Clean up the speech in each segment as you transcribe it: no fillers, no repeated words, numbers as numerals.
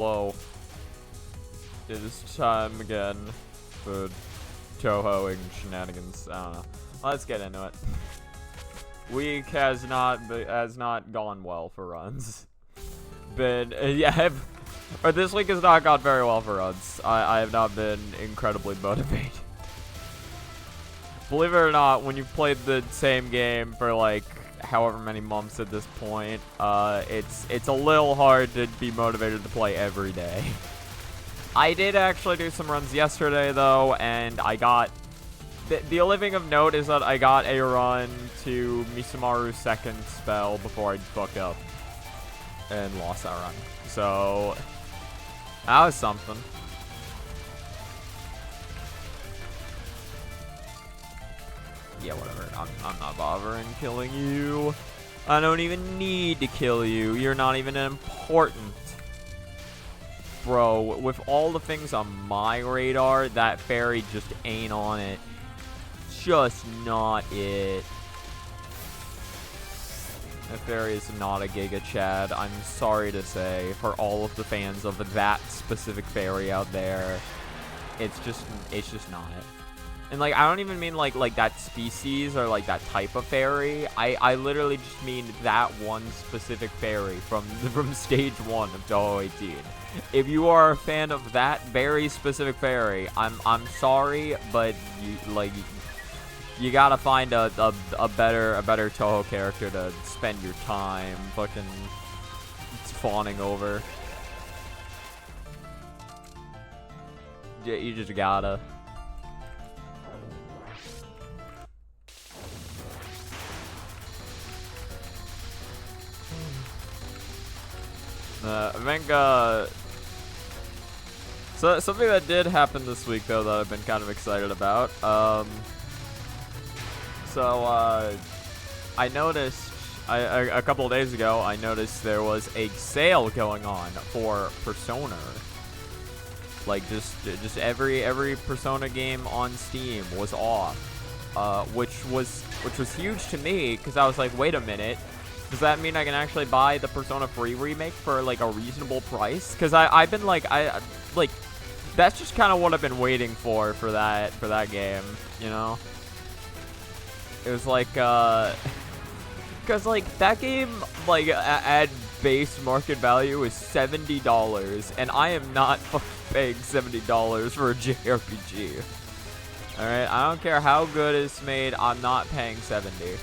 Hello. It is time again for Touhou and shenanigans. I don't know. Let's get into it. Week has not gone well for runs. But or this week has not gone very well for runs. I have not been incredibly motivated. Believe it or not, when you've played the same game for like however many months at this point, it's a little hard to be motivated to play every day. I did actually do some runs yesterday though, and I got the only thing of note is that I got a run to Misumaru's second spell before I fucked up and lost that run. So that was something. Yeah, whatever. I'm not bothering killing you. I don't even need to kill you. You're not even important. Bro, with all the things on my radar, that fairy just ain't on it. Just not it. That fairy is not a Giga Chad. I'm sorry to say, for all of the fans of that specific fairy out there. It's just not it. And, like, I don't even mean, like that species or, like, that type of fairy. I literally just mean that one specific fairy from stage 1 of Touhou 18. If you are a fan of that very specific fairy, I'm sorry, but you gotta find a better Touhou character to spend your time fucking fawning over. You just gotta. I think, so something that did happen this week, though, that I've been kind of excited about. I noticed, a couple of days ago, I noticed there was a sale going on for Persona. Like, just every Persona game on Steam was off, which was huge to me, because I was like, wait a minute. Does that mean I can actually buy the Persona 3 remake for, like, a reasonable price? Because I've been, like, that's just kind of what I've been waiting for that game, you know? It was, like, because, like, that game, like, at base market value is $70, and I am not paying $70 for a JRPG. Alright, I don't care how good it's made, I'm not paying $70.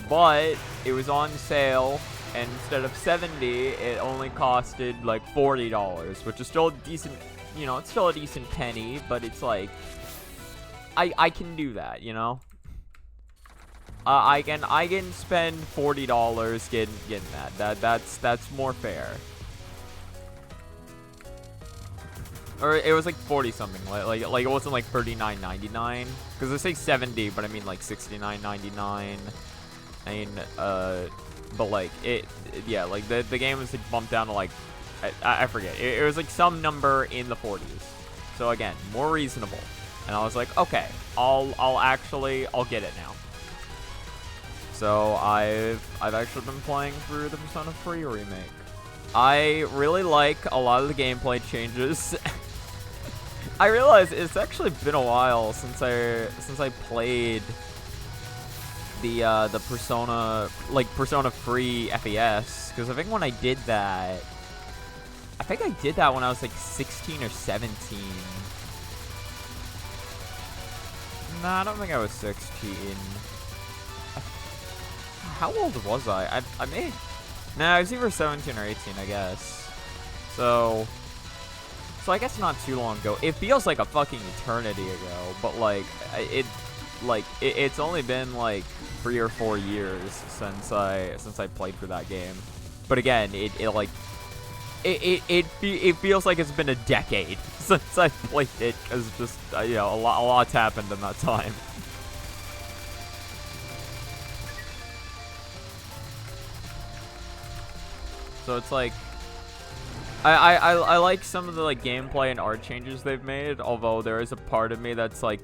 But it was on sale, and instead of $70, it only costed like $40, which is still a decent, you know, it's still a decent penny, but it's like, I can do that, you know. I can spend $40 getting that. That's more fair. Or it was like 40 something, like it wasn't like $39.99, because they say 70, but I mean like $69.99. I mean, but like yeah, like the game was like bumped down to like, I forget. It was like some number in the 40s. So again, more reasonable. And I was like, okay, I'll get it now. So I've actually been playing through the Persona 3 remake. I really like a lot of the gameplay changes. I realize it's actually been a while since I played the Persona 3 FES, because I think when I did that, when I was like 16 or 17. Nah, I don't think I was 16. How old was I? Nah, I was either 17 or 18, I guess. So I guess not too long ago. It feels like a fucking eternity ago, but like it's only been like 3 or 4 years since I played through that game. But again, it feels like it's been a decade since I played it, because just you know, a lot's happened in that time. So it's like I like some of the like gameplay and art changes they've made, although there is a part of me that's like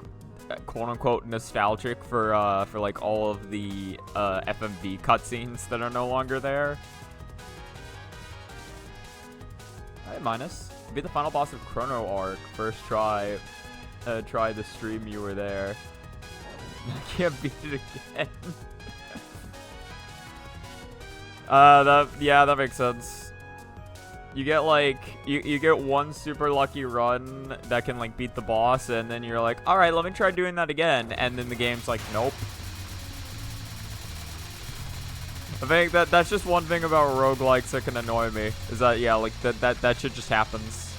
quote-unquote nostalgic for like all of the FMV cutscenes that are no longer there. Hi, Minus. Be the final boss of Chrono Arc. First try. Try the stream you were there. I can't beat it again. Yeah, that makes sense. You get like you get one super lucky run that can like beat the boss, and then you're like, all right, let me try doing that again, and then the game's like, nope. I think that's just one thing about roguelikes that can annoy me, is that, yeah, like, that shit just happens.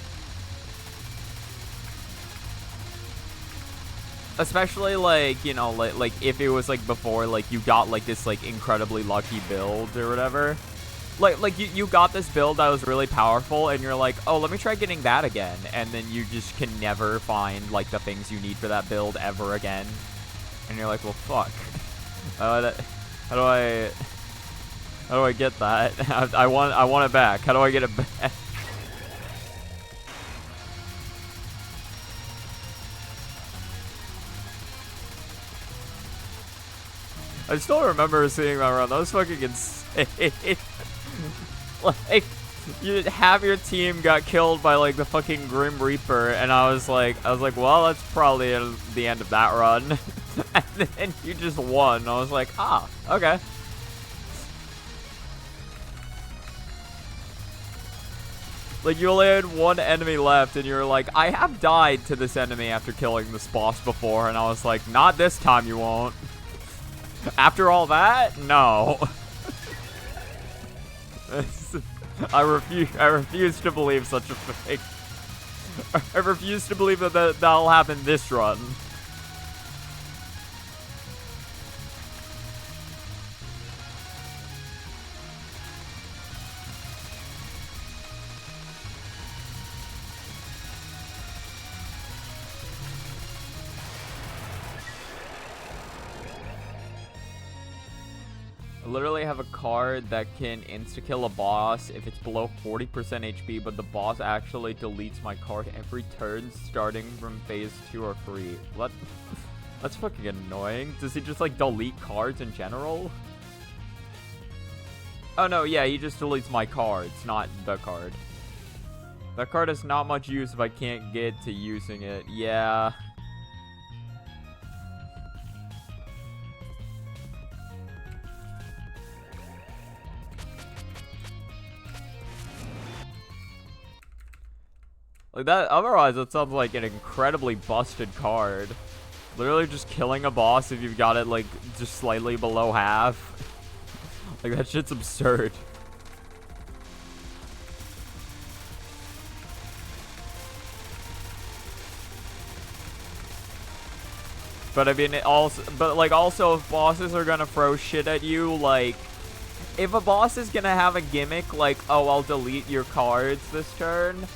Especially, like, you know, like if it was, like, before, like, you got, like, this, like, incredibly lucky build or whatever. Like you got this build that was really powerful, and you're like, oh, let me try getting that again. And then you just can never find, like, the things you need for that build ever again. And you're like, well, fuck. How do I get that? I want it back. How do I get it back? I still remember seeing that run. That was fucking insane. Like, half your team got killed by like the fucking Grim Reaper, and I was like, well, that's probably the end of that run. And then you just won. I was like, ah, okay. Like, you only had one enemy left, and you're like, I have died to this enemy after killing this boss before, and I was like, not this time you won't. After all that? No. I refuse to believe such a thing. I refuse to believe that'll happen this run. I literally have a card that can insta-kill a boss if it's below 40% HP, but the boss actually deletes my card every turn starting from phase 2 or 3. What? That's fucking annoying. Does he just, like, delete cards in general? Oh, no, yeah, he just deletes my cards, not the card. That card has not much use if I can't get to using it. Yeah. Like that, otherwise that sounds like an incredibly busted card. Literally just killing a boss if you've got it like just slightly below half. Like that shit's absurd. But I mean, it also, also if bosses are gonna throw shit at you, like, if a boss is gonna have a gimmick like, oh, I'll delete your cards this turn,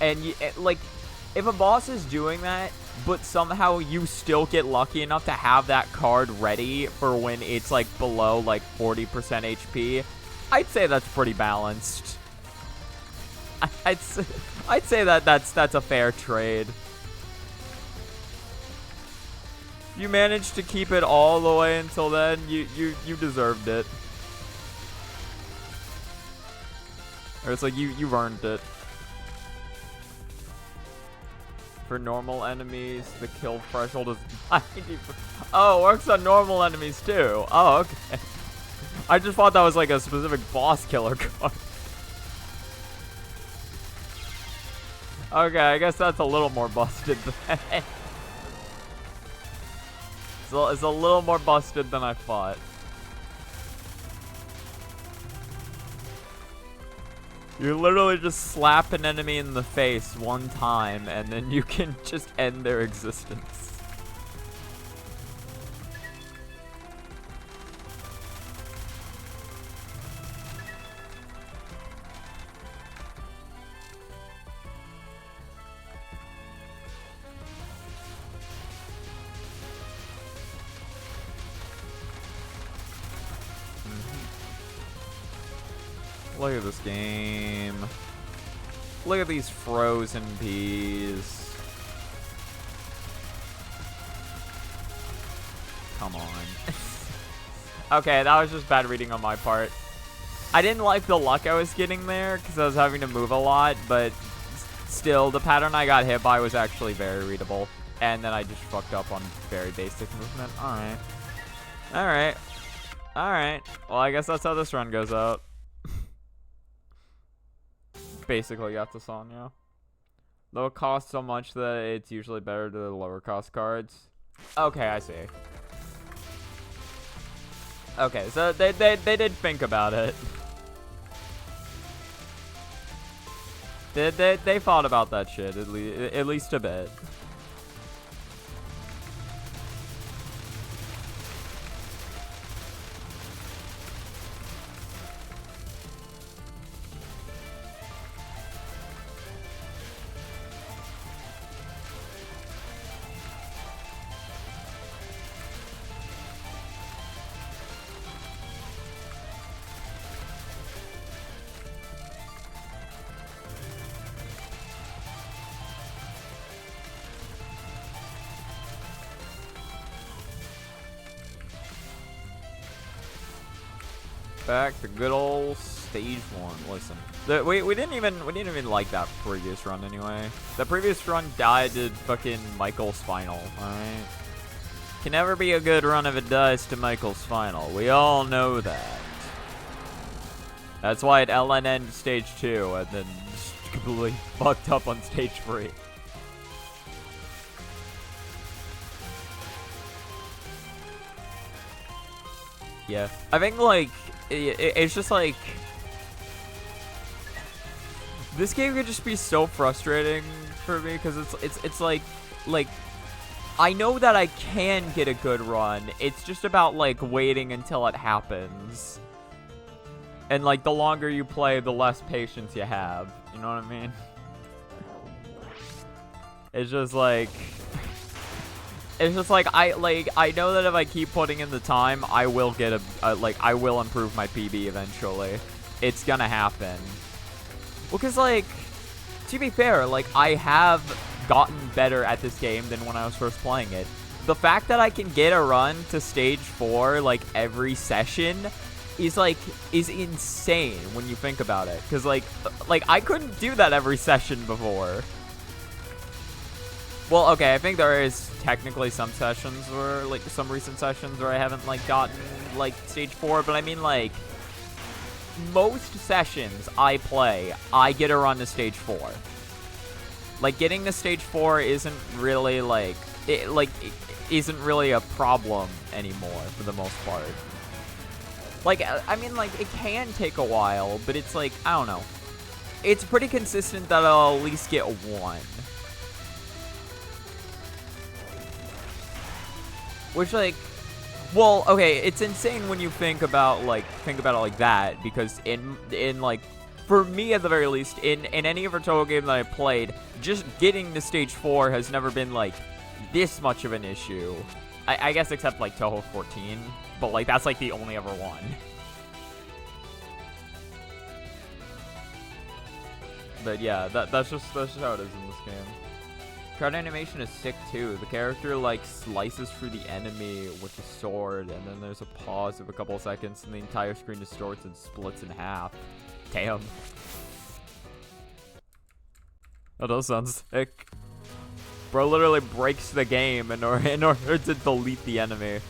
and you, like, if a boss is doing that, but somehow you still get lucky enough to have that card ready for when it's, like, below, like, 40% HP, I'd say that's pretty balanced. I'd say that's a fair trade. You managed to keep it all the way until then, you deserved it. Or it's like, you've earned it. For normal enemies, the kill threshold is 90. Oh, it works on normal enemies too. Oh, okay. I just thought that was like a specific boss killer card. Okay, I guess that's a little more busted than it's a little more busted than I thought. You literally just slap an enemy in the face one time, and then you can just end their existence. Look at this game. Look at these frozen peas. Come on. Okay, that was just bad reading on my part. I didn't like the luck I was getting there because I was having to move a lot, but still, the pattern I got hit by was actually very readable. And then I just fucked up on very basic movement. Alright. Alright. Alright. Well, I guess that's how this run goes out. Basically got this on, yeah. Though it costs so much that it's usually better to the lower cost cards. Okay, I see. Okay, so they did think about it. They thought about that shit at least a bit. Back to good old stage 1. Listen, we didn't even like that previous run anyway. The previous run died to fucking Michael's final. All right, can never be a good run if it dies to Michael's final. We all know that. That's why it LNN stage 2 and then just completely fucked up on stage 3. Yeah, I think like. It's just like this game could just be so frustrating for me because it's like I know that I can get a good run. It's just about like waiting until it happens. And like the longer you play, the less patience you have. You know what I mean? It's just like I know that if I keep putting in the time, I will get I will improve my PB eventually. It's gonna happen. Well, cause like, to be fair, like I have gotten better at this game than when I was first playing it. The fact that I can get a run to stage 4 like every session is insane when you think about it. Cause like I couldn't do that every session before. Well, okay, I think there is technically some sessions where, like, some recent sessions where I haven't, like, gotten, like, stage 4, but I mean, like, most sessions I play, I get a run to stage 4. Like, getting to stage 4 isn't really, like, it isn't really a problem anymore, for the most part. Like, I mean, like, it can take a while, but it's, like, I don't know. It's pretty consistent that I'll at least get one. Which, like, well, okay, it's insane when you think about it like that, because in like, for me at the very least, in any of the Touhou game that I played, just getting to stage 4 has never been, like, this much of an issue. I guess except, like, Touhou 14, but, like, that's, like, the only ever one. But, yeah, that's just how it is in this game. Crowd animation is sick too. The character like slices through the enemy with a sword, and then there's a pause of a couple of seconds, and the entire screen distorts and splits in half. Damn. That does sound sick. Bro literally breaks the game in order to delete the enemy.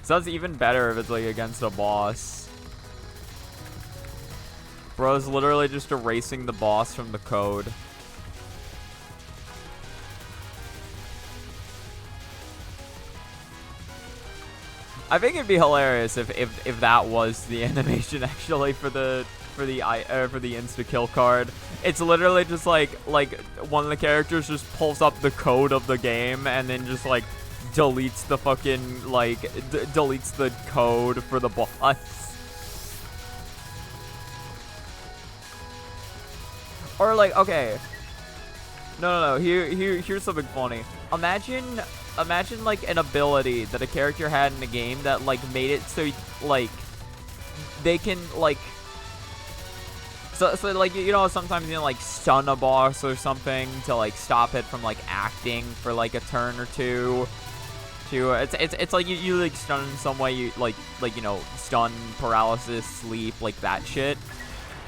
Sounds even better if it's like against a boss. Bro's literally just erasing the boss from the code. I think it'd be hilarious if that was the animation actually for the insta kill card. It's literally just like one of the characters just pulls up the code of the game and then just like deletes the fucking like deletes the code for the boss. Or like, okay, no. Here's something funny. Imagine like an ability that a character had in the game that like made it so like they can like so like, you know, sometimes you know, like stun a boss or something to like stop it from like acting for like a turn or two. too. It's like you like stun in some way, you like you know, stun, paralysis, sleep, like that shit.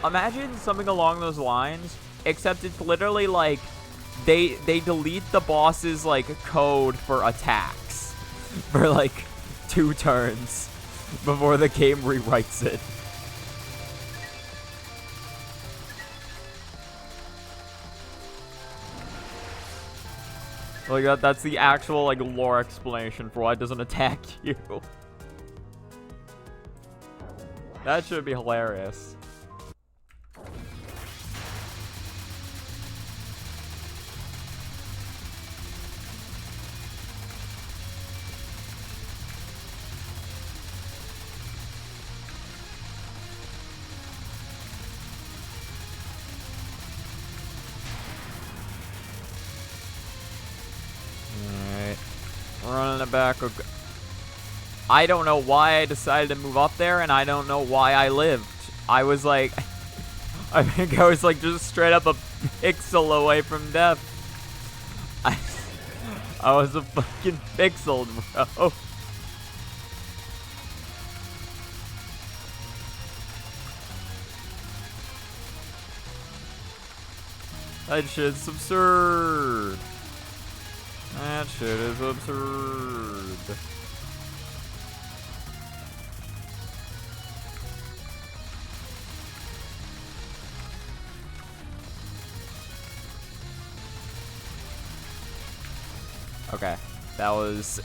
Imagine something along those lines, except it's literally like they delete the boss's like code for attacks for like 2 turns before the game rewrites it. Like that's the actual like lore explanation for why it doesn't attack you. That should be hilarious. Running it back. I don't know why I decided to move up there, and I don't know why I lived. I was like, I think I was like just straight up a pixel away from death. I was a fucking pixel, bro. That shit's absurd. That shit is absurd. Okay, that was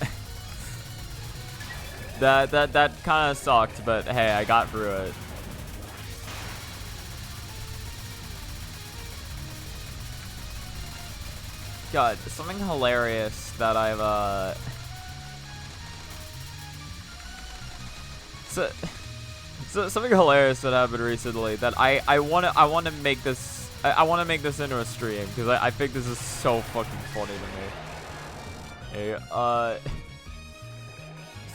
that kind of sucked, but hey, I got through it. God, something hilarious that I've so something hilarious that happened recently that I want to make this into a stream because I think this is so fucking funny to me. Hey,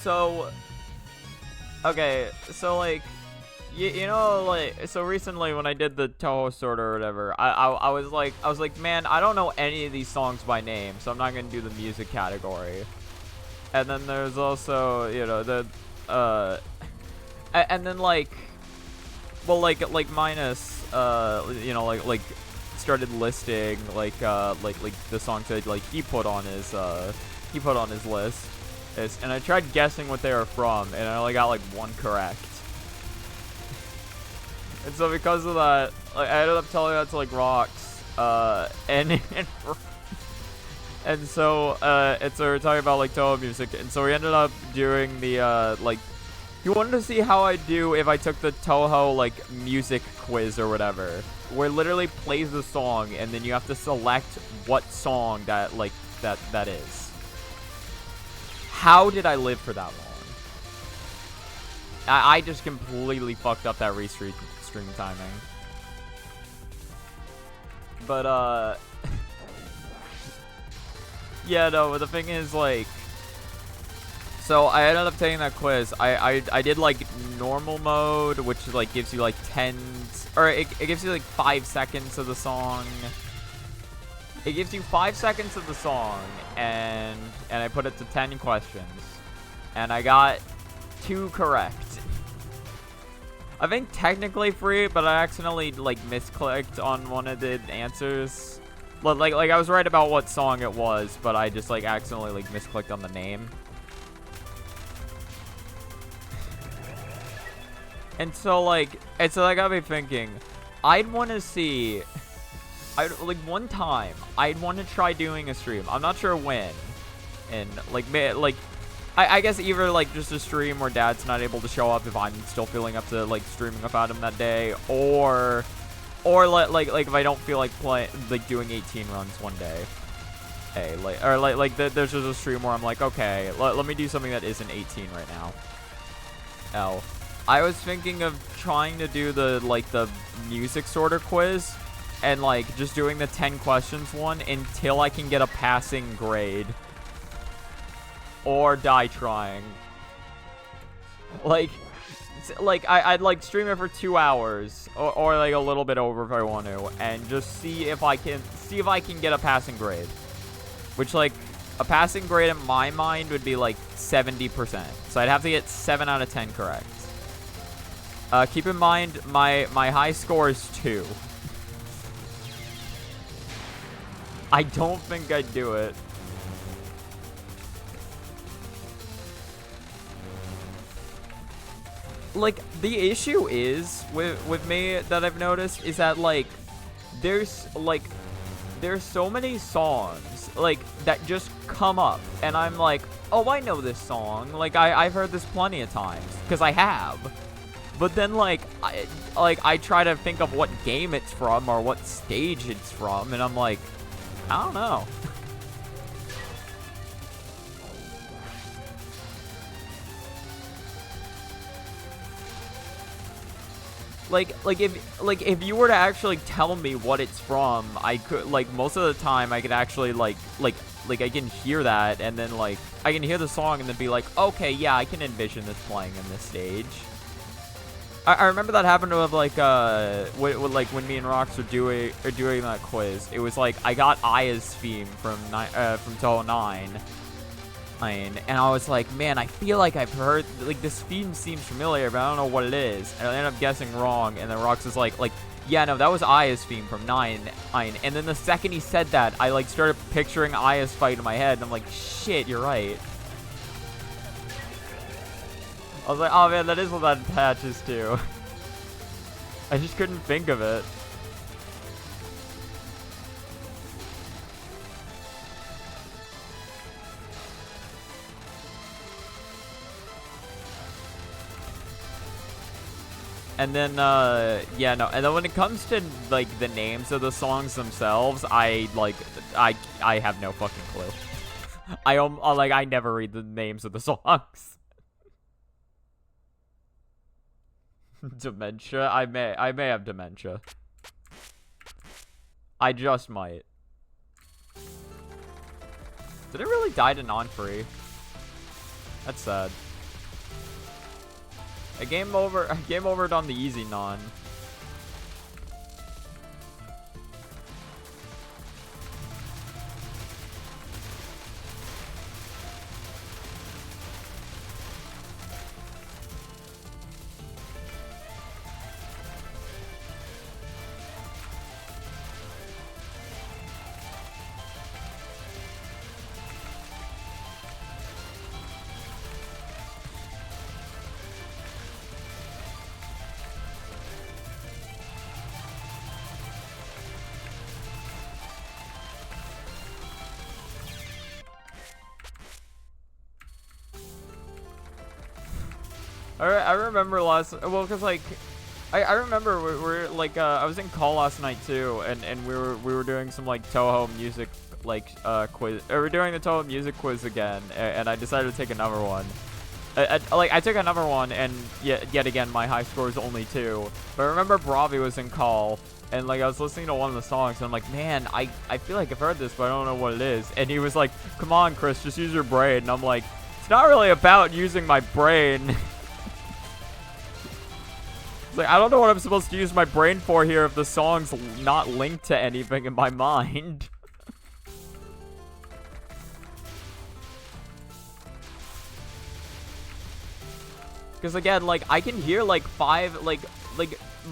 so okay, so like you know, like, so recently when I did the Touhou sort or whatever, I was like, man, I don't know any of these songs by name, so I'm not gonna do the music category. And then there's also, you know, the and then like, well, like minus, you know, like started listing like the songs that like he put on his list, and I tried guessing what they were from, and I only got like 1 correct. And so because of that, like, I ended up telling that to like Rocks, and so we're talking about like Touhou music, and so we ended up doing the like, he wanted to see how I do if I took the Touhou like music quiz or whatever, where it literally plays the song and then you have to select what song that like that is. How did I live for that long? I just completely fucked up that stream timing. But yeah, no, but the thing is, like, so I ended up taking that quiz. I did like normal mode, which like gives you like 10, or it gives you like 5 seconds of the song. It gives you 5 seconds of the song, and I put it to 10 questions, and I got 2 correct. I think technically 3, but I accidentally like misclicked on one of the answers. Like I was right about what song it was, but I just like accidentally like misclicked on the name. And so like I got me thinking, I'd want to see, like one time I'd want to try doing a stream. I'm not sure when, and like I guess either like just a stream where Dad's not able to show up if I'm still feeling up to like streaming without him that day, or like if I don't feel like doing 18 runs one day. Hey, there's just a stream where I'm like, okay, let me do something that isn't 18 right now. Oh, I was thinking of trying to do the music sorter quiz, and like just doing the 10 questions one until I can get a passing grade. Or die trying. Like I'd like stream it for 2 hours, or like a little bit over if I want to, and just see if I can get a passing grade. Which like a passing grade in my mind would be like 70%. So I'd have to get 7 out of 10 correct. Keep in mind, my high score is 2. I don't think I'd do it. Like, the issue is with me that I've noticed is that, like, there's so many songs, like, that just come up, and I'm like, oh, I know this song. Like, I've heard this plenty of times, because I have. But then, like, I try to think of what game it's from or what stage it's from, and I'm like, I don't know. If you were to actually tell me what it's from, I could, like, most of the time I could actually, like I can hear that, and then, like, I can hear the song and then be like, okay, yeah, I can envision this playing in this stage. I remember that happened with, like, when me and Rox are doing that quiz. It was like, I got Aya's theme from Touhou 9. And I was like, man, I feel like I've heard, like, this theme seems familiar, but I don't know what it is. And I ended up guessing wrong, and then Rox is like, yeah, no, that was Aya's theme from 9. And then the second he said that, I, like, started picturing Aya's fight in my head, and I'm like, shit, you're right. I was like, oh man, that is what that attaches to. I just couldn't think of it. And then, yeah, no, and then when it comes to, like, the names of the songs themselves, I have no fucking clue. I never read the names of the songs. Dementia? I may have dementia. I just might. Did it really die to non-free? That's sad. A game over on the easy non. I remember well, cause like, I remember we're like, I was in call last night too, and we were doing some like Touhou music like quiz. We're doing the Touhou music quiz again, and I decided to take another one. I took another one, and yet again my high score is only 2. But I remember Bravi was in call, and like I was listening to one of the songs, and I'm like, man, I feel like I've heard this, but I don't know what it is. And he was like, come on, Chris, just use your brain. And I'm like, it's not really about using my brain. Like, I don't know what I'm supposed to use my brain for here if the song's not linked to anything in my mind. Because again, like, I can hear like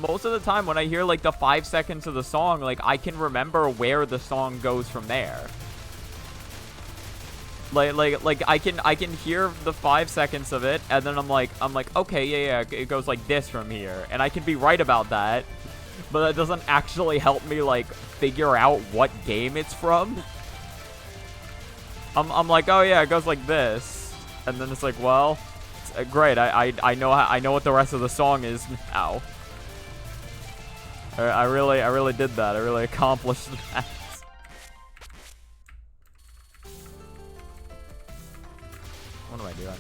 most of the time when I hear like the 5 seconds of the song, like I can remember where the song goes from there. Like I can hear the 5 seconds of it, and then I'm like, okay, yeah, it goes like this from here, and I can be right about that, but that doesn't actually help me like figure out what game it's from. I'm like, oh yeah, it goes like this, and then it's like, well, great, I know what the rest of the song is now. I really did that. I really accomplished that. What am I doing?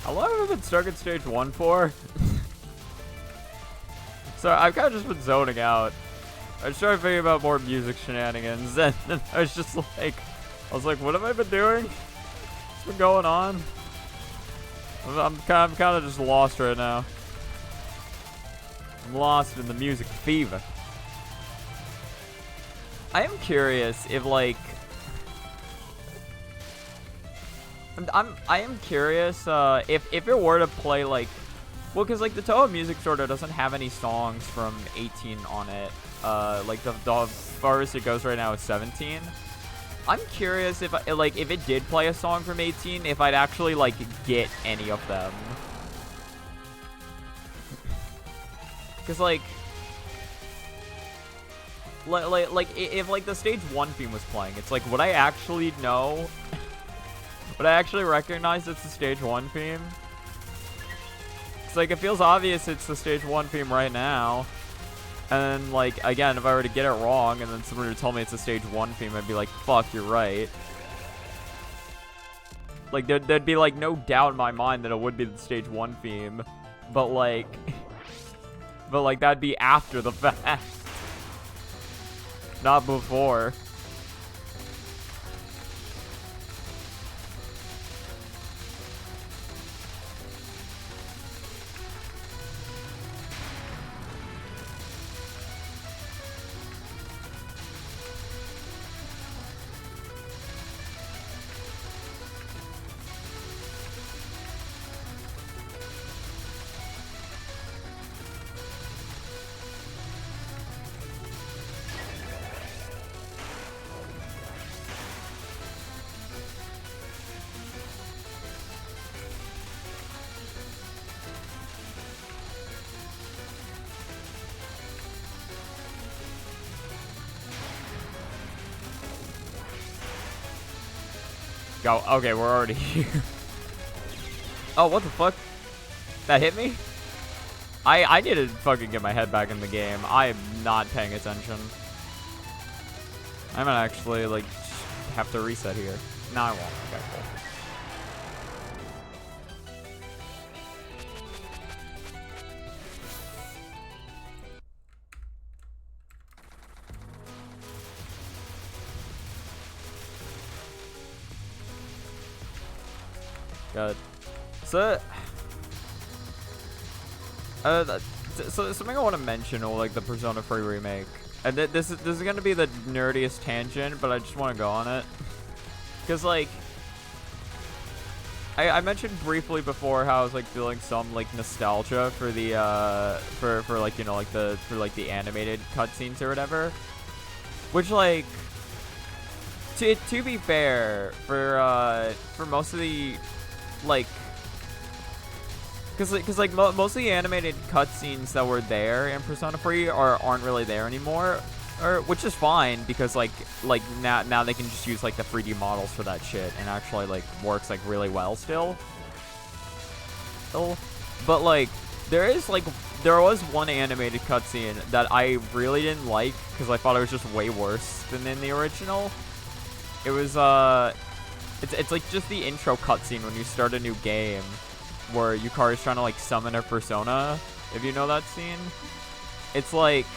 How long have I been stuck at stage 1 for? So I've kind of just been zoning out. I started thinking about more music shenanigans, and then I was just like, what have I been doing? What's been going on? I'm kind of just lost right now. I'm lost in the music fever. I am curious if like I am curious if it were to play like, well, because like the Touhou music sorta doesn't have any songs from 18 on it. Like the farthest it goes right now is 17. I'm curious if if it did play a song from 18, if I'd actually like get any of them. Because like if like the stage 1 theme was playing, it's like, would I actually know? Would I actually recognize it's the stage 1 theme? It's like, it feels obvious it's the stage 1 theme right now. And then, like, again, if I were to get it wrong and then somebody would tell me it's a stage 1 theme, I'd be like, fuck, you're right. Like, there'd be, like, no doubt in my mind that it would be the stage 1 theme. But, like... but, like, that'd be after the fact. Not before. Go. Okay, we're already here. Oh, what the fuck? That hit me? I need to fucking get my head back in the game. I am not paying attention. I might actually, like, have to reset here. No, I won't. Okay, cool. Good. So, so something I want to mention, or like the Persona 3 remake, and this is gonna be the nerdiest tangent, but I just want to go on it, because like I mentioned briefly before how I was like feeling some like nostalgia for the for like, you know, like the animated cutscenes or whatever, which like to be fair, for most of the like, because like most of the animated cutscenes that were there in Persona 3 aren't really there anymore, which is fine, because like now they can just use like the 3D models for that shit, and actually like works like really well still. But like there was one animated cutscene that I really didn't like because I thought it was just way worse than in the original. It was It's like just the intro cutscene when you start a new game, where Yukari's trying to like summon her persona, if you know that scene. It's like,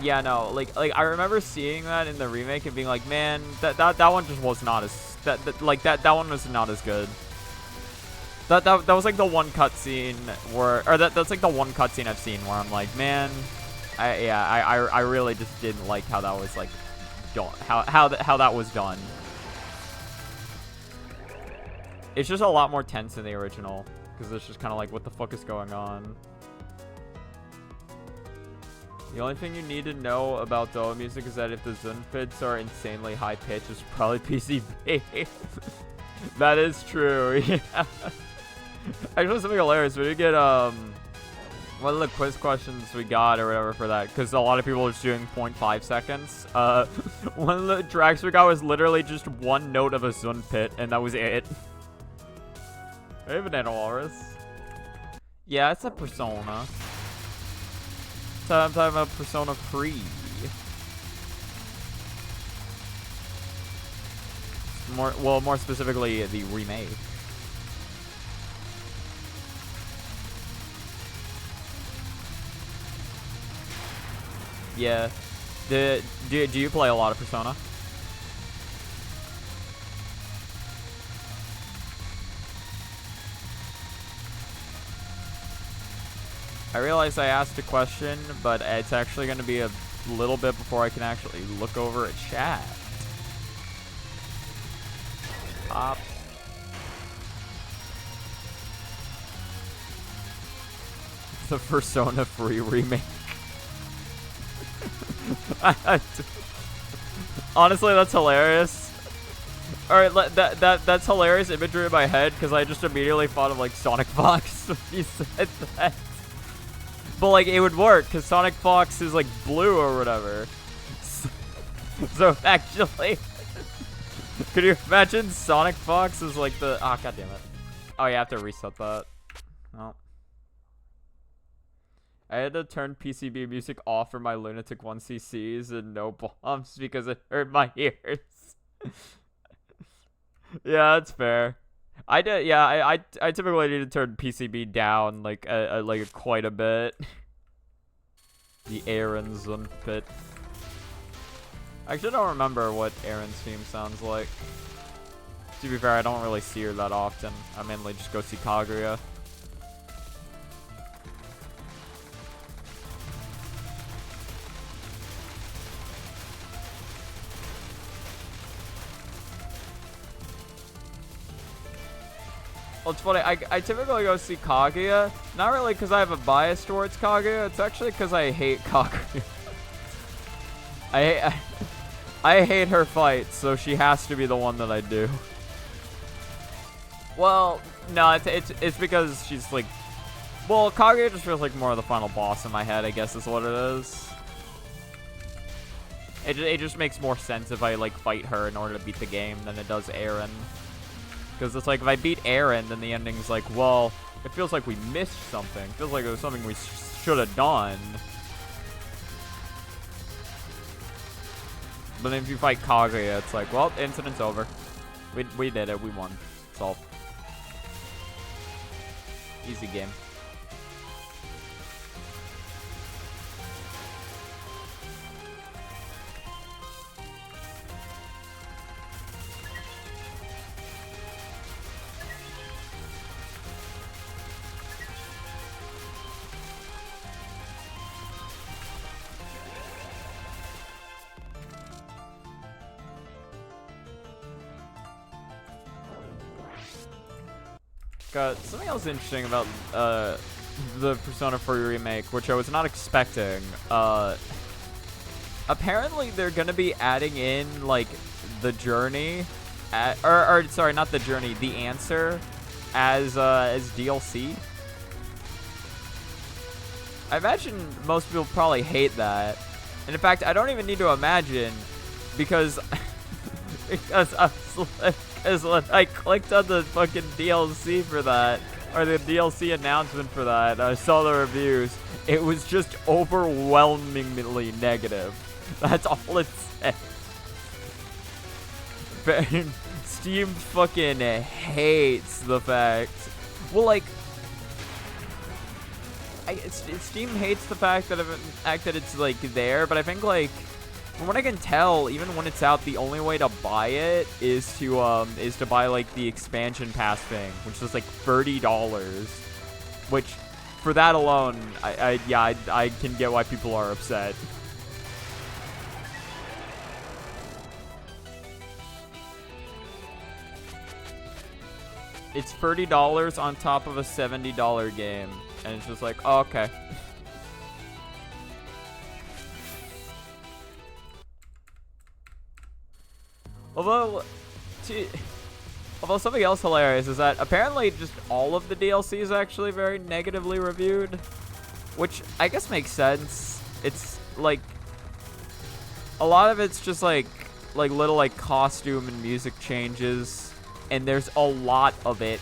yeah, no, like I remember seeing that in the remake and being like, man, that one just was not as that one was not as good. That was like the one cutscene where, or that's like the one cutscene I've seen where I'm like, man, I really just didn't like how that was like done, how that was done. It's just a lot more tense in the original, because it's just kind of like, what the fuck is going on? The only thing you need to know about Touhou music is that if the Zunfits are insanely high pitched, it's probably PCB. That is true, yeah. Actually, something hilarious, we did get one of the quiz questions we got or whatever for that, because a lot of people are just doing 0.5 seconds. One of the tracks we got was literally just one note of a Zunpit, and that was it. Hey, Banana Walrus. Yeah, it's a Persona. I'm talking about Persona 3. More specifically, the remake. Yeah. Do you play a lot of Persona? I realize I asked a question, but it's actually going to be a little bit before I can actually look over a chat. Pop. The Persona 3 remake. Honestly, that's hilarious. Alright, that's hilarious imagery in my head, because I just immediately thought of, like, Sonic Fox when you said that. But, like, it would work, because Sonic Fox is, like, blue or whatever. So actually... Could you imagine Sonic Fox is, like, the... Ah, god damn it. Oh, you have to reset that. Oh. I had to turn PCB music off for my Lunatic 1cc's and no bombs because it hurt my ears. Yeah, that's fair. I did, yeah, I typically need to turn PCB down, like, quite a bit. The Aaron's pit. I actually don't remember what Aaron's theme sounds like. To be fair, I don't really see her that often. I mainly just go see Kaguya. Well, it's funny, I typically go see Kaguya, not really because I have a bias towards Kaguya, it's actually because I hate Kaguya. I hate her fight, so she has to be the one that I do. Well, no, it's because she's like, well, Kaguya just feels like more of the final boss in my head, I guess is what it is. It just makes more sense if I, like, fight her in order to beat the game than it does Aaron. Because it's like, if I beat Aaron, then the ending's like, well, it feels like we missed something. It feels like it was something we should have done. But then if you fight Kaguya, it's like, well, incident's over. We did it. We won. Solved. Easy game. Got something else interesting about the Persona 3 remake, which I was not expecting. Apparently they're gonna be adding in, like, the journey, or sorry, not the journey, the answer, as DLC. I imagine most people probably hate that, and in fact, I don't even need to imagine, because because when I clicked on the fucking DLC for that, or the DLC announcement for that, and I saw the reviews, it was just overwhelmingly negative. That's all it said. Steam fucking hates the fact. Well, like, Steam hates the fact that it's like there, but I think, like, from what I can tell, even when it's out, the only way to buy it is to buy, like, the expansion pass thing, which is like $30. Which, for that alone, I can get why people are upset. It's $30 on top of a $70 game, and it's just like, oh, okay. Although something else hilarious is that apparently just all of the DLC is actually very negatively reviewed, which I guess makes sense. It's like a lot of it's just like little like costume and music changes, and there's a lot of it.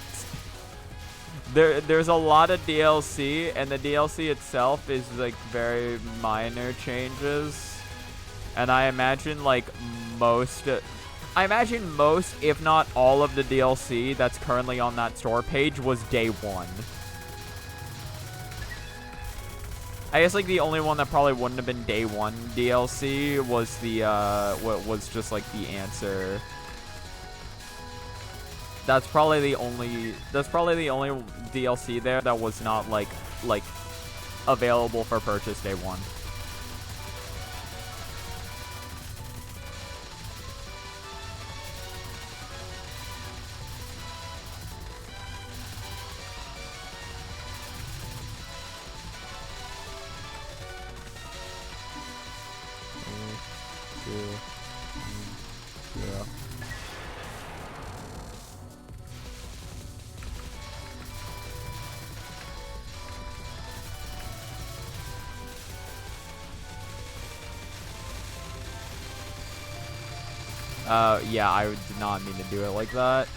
There's a lot of DLC, and the DLC itself is like very minor changes, and I imagine like most. I imagine most, if not all of the DLC that's currently on that store page was day one. I guess, like, the only one that probably wouldn't have been day one DLC was the, was just, like, the answer. That's probably the only DLC there that was not, like, available for purchase day one. Yeah, I did not mean to do it like that.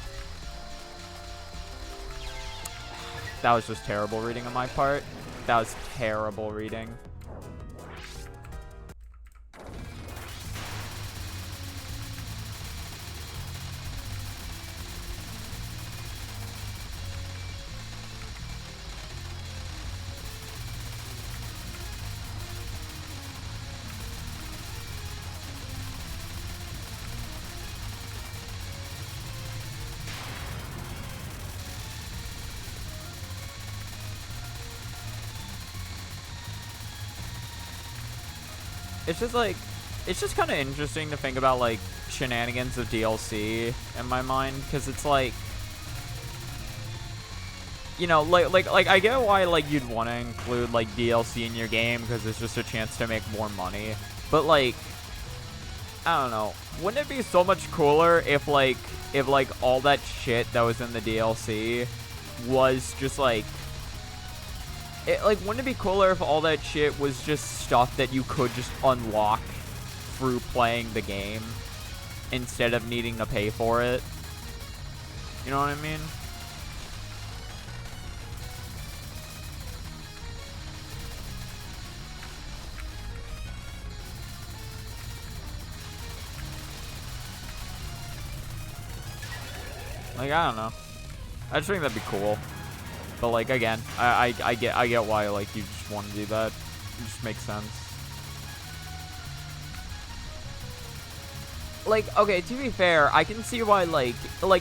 That was just terrible reading on my part. That was terrible reading. It's just like, it's just kind of interesting to think about like shenanigans of DLC in my mind, because it's like, you know, like I get why like you'd want to include like DLC in your game because it's just a chance to make more money, but like, I don't know, wouldn't it be so much cooler if all that shit that was in the DLC was just like, wouldn't it be cooler if all that shit was just stuff that you could just unlock through playing the game instead of needing to pay for it? You know what I mean? Like, I don't know. I just think that'd be cool. But like, again, I get why like you just want to do that. It just makes sense. Like, okay, to be fair, I can see why like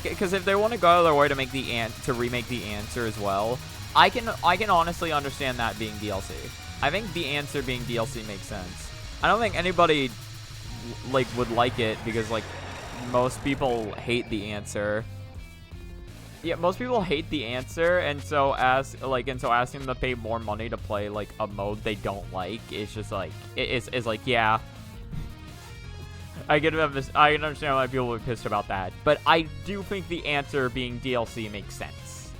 because if they want to go out of their way to make to remake the answer as well, I can honestly understand that being DLC. I think the answer being DLC makes sense. I don't think anybody like would like it because like most people hate the answer. Yeah, most people hate the answer, and so asking them to pay more money to play like a mode they don't like is just like it's like, yeah. I can understand why people would be pissed about that, but I do think the answer being DLC makes sense.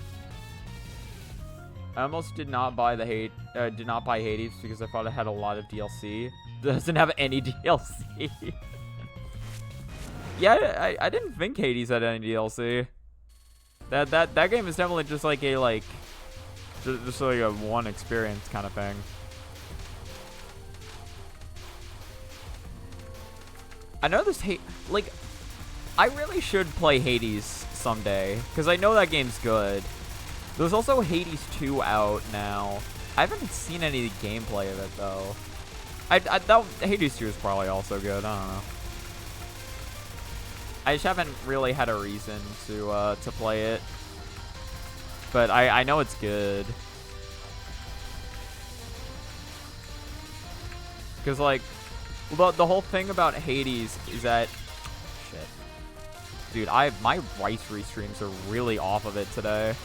I almost did not buy Hades because I thought it had a lot of DLC. It doesn't have any DLC. Yeah, I didn't think Hades had any DLC. That game is definitely just like a just like a one experience kind of thing. I know this I really should play Hades someday because I know that game's good. There's also Hades 2 out now. I haven't seen any gameplay of it though. I thought Hades 2 is probably also good. I don't know. I just haven't really had a reason to play it. But I know it's good. Because, like, the whole thing about Hades is that... Shit. Dude, my rice restreams are really off of it today.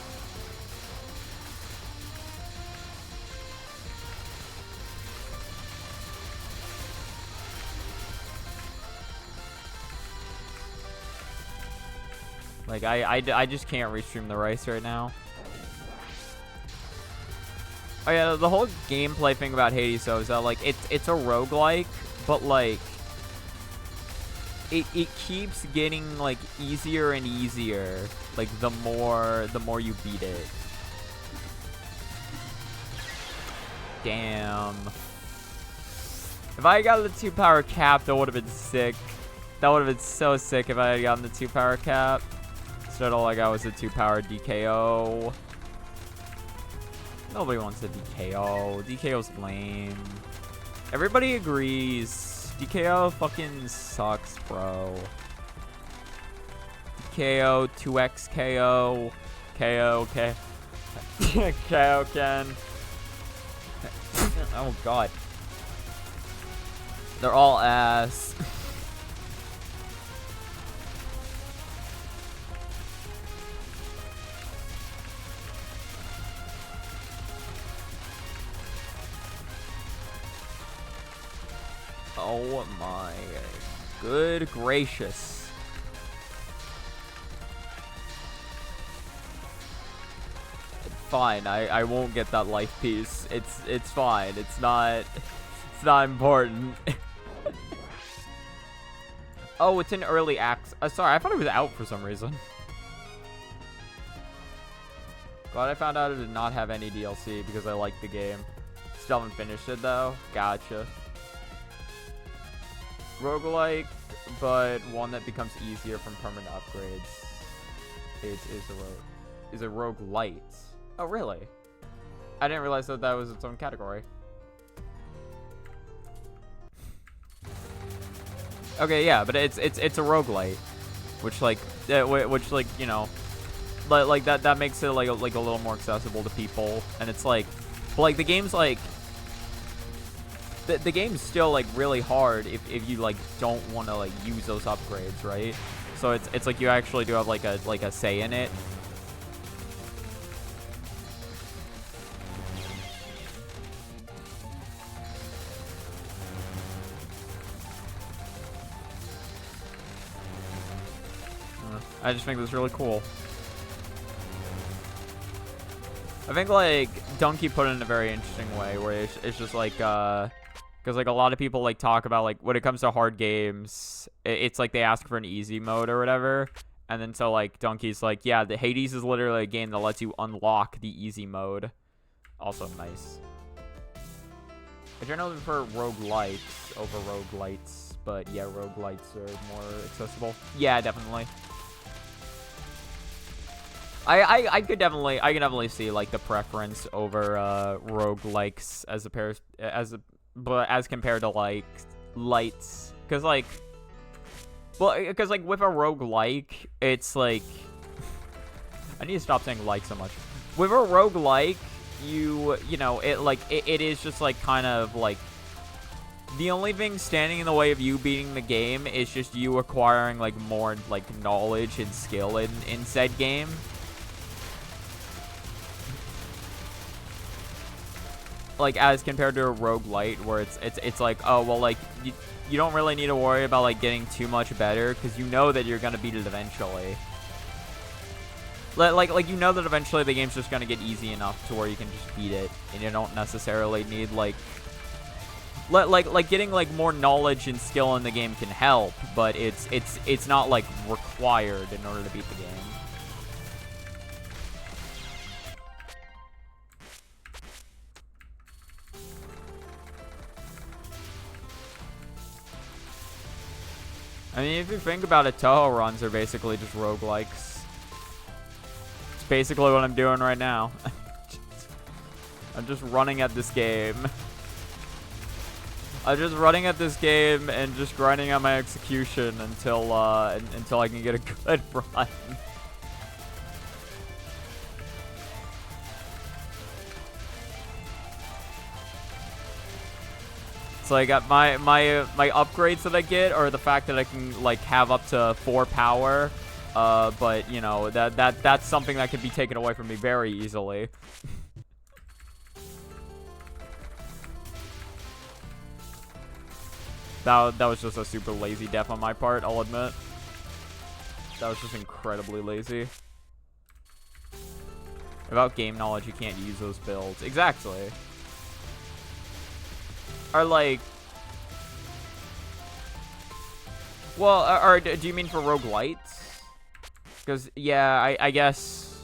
Like, I just can't restream the rice right now. Oh yeah, the whole gameplay thing about Hades though is that like it's a roguelike, but like it keeps getting like easier and easier, like the more you beat it. Damn. If I got the 2 power cap, that would have been sick. That would have been so sick if I had gotten the 2-power cap. Instead, all I got was a 2-power DKO. Nobody wants a DKO. DKO's lame. Everybody agrees. DKO fucking sucks, bro. DKO, 2x KO. KO, K. KO Ken. Oh, God. They're all ass. Oh my good gracious. Fine, I won't get that life piece. It's fine. It's not important. Oh, it's an early access. Sorry, I thought it was out for some reason. Glad I found out it did not have any DLC because I liked the game. Still haven't finished it though. Gotcha. Roguelike, but one that becomes easier from permanent upgrades. Is a roguelite. Oh, really? I didn't realize that was its own category. Okay, yeah, but it's a roguelite, which like you know, like that makes it like a little more accessible to people, and it's like, but like the game's like. The game's still like really hard if you like don't want to like use those upgrades, right? So it's like you actually do have like a say in it. I just think this is really cool. I think like Donkey put it in a very interesting way where it's just like because like a lot of people like talk about like when it comes to hard games, it's like they ask for an easy mode or whatever, and then so like Donkey's like, yeah, the Hades is literally a game that lets you unlock the easy mode. Also nice. I generally prefer roguelites over roguelites, but yeah, roguelites are more accessible. Yeah, definitely. I can definitely see like the preference over roguelikes as compared to like lights, because like with a roguelike it's like I need to stop saying like so much. With a roguelike, you know it is just like kind of like the only thing standing in the way of you beating the game is just you acquiring like more like knowledge and skill in said game. Like as compared to a roguelite where it's like, oh well, like you don't really need to worry about like getting too much better because you know that you're gonna beat it eventually. Like you know that eventually the game's just gonna get easy enough to where you can just beat it, and you don't necessarily need like getting like more knowledge and skill in the game can help, but it's not like required in order to beat the game. I mean, if you think about it, Touhou runs are basically just roguelikes. It's basically what I'm doing right now. I'm just running at this game. I'm just running at this game and just grinding out my execution until I can get a good run. It's like my upgrades that I get are the fact that I can like have up to 4 power, but you know that's something that can be taken away from me very easily. That was just a super lazy death on my part, I'll admit. That was just incredibly lazy. Without game knowledge, you can't use those builds. Exactly. Or like, well, or do you mean for roguelites? Because yeah, I guess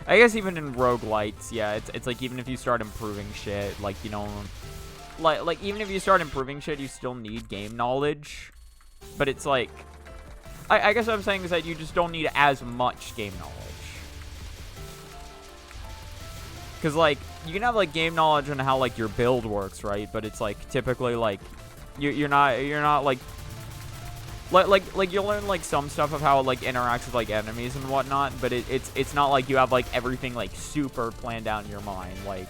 even in roguelites, yeah, it's like even if you start improving shit, like you know, like even if you start improving shit, you still need game knowledge. But it's like, I guess what I'm saying is that you just don't need as much game knowledge. Because, like, you can have, like, game knowledge on how, like, your build works, right? But it's, like, typically, like, you're not, like, you'll learn, like, some stuff of how it, like, interacts with, like, enemies and whatnot. But it's not like you have, like, everything, like, super planned out in your mind. Like,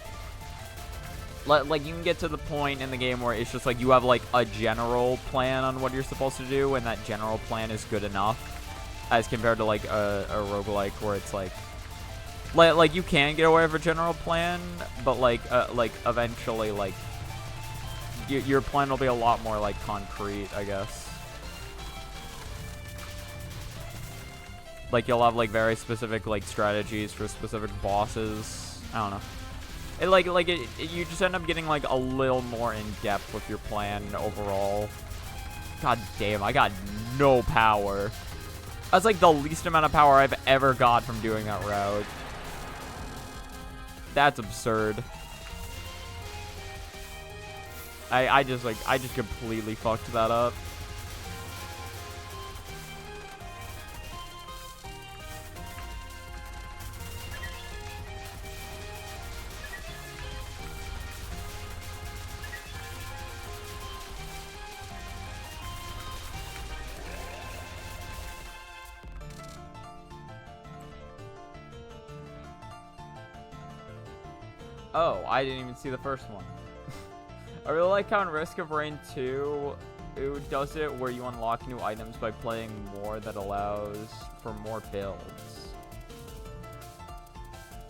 you can get to the point in the game where it's just, like, you have, like, a general plan on what you're supposed to do. And that general plan is good enough. As compared to, like, a roguelike where it's, like, you can get away with a general plan, but like eventually, like, your plan will be a lot more, like, concrete, I guess. Like, you'll have, like, very specific, like, strategies for specific bosses. I don't know. You just end up getting, like, a little more in depth with your plan overall. God damn, I got no power. That's, like, the least amount of power I've ever got from doing that route. That's absurd. I just completely fucked that up. Oh, I didn't even see the first one. I really like how in Risk of Rain 2, it does it where you unlock new items by playing more that allows for more builds.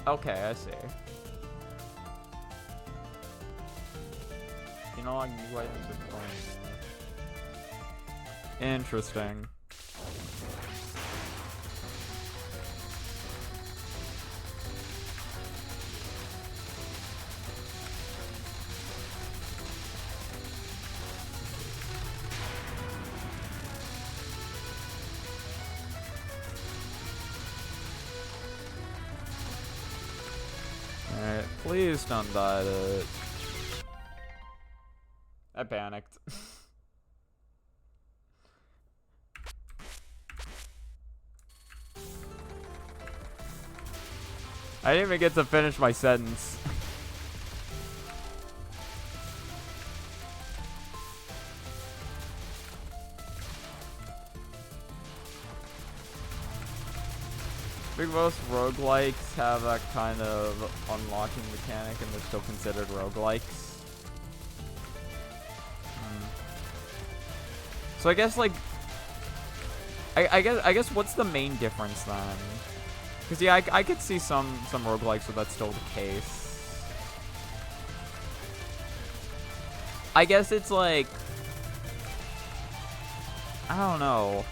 Okay, I see. You know, like, new items are playing more. Interesting. Alright, please don't die to it. I panicked. I didn't even get to finish my sentence. I think most roguelikes have that kind of unlocking mechanic and they're still considered roguelikes. So I guess, like, I guess what's the main difference then? Because yeah, I could see some roguelikes where that's still the case. I guess it's like, I don't know.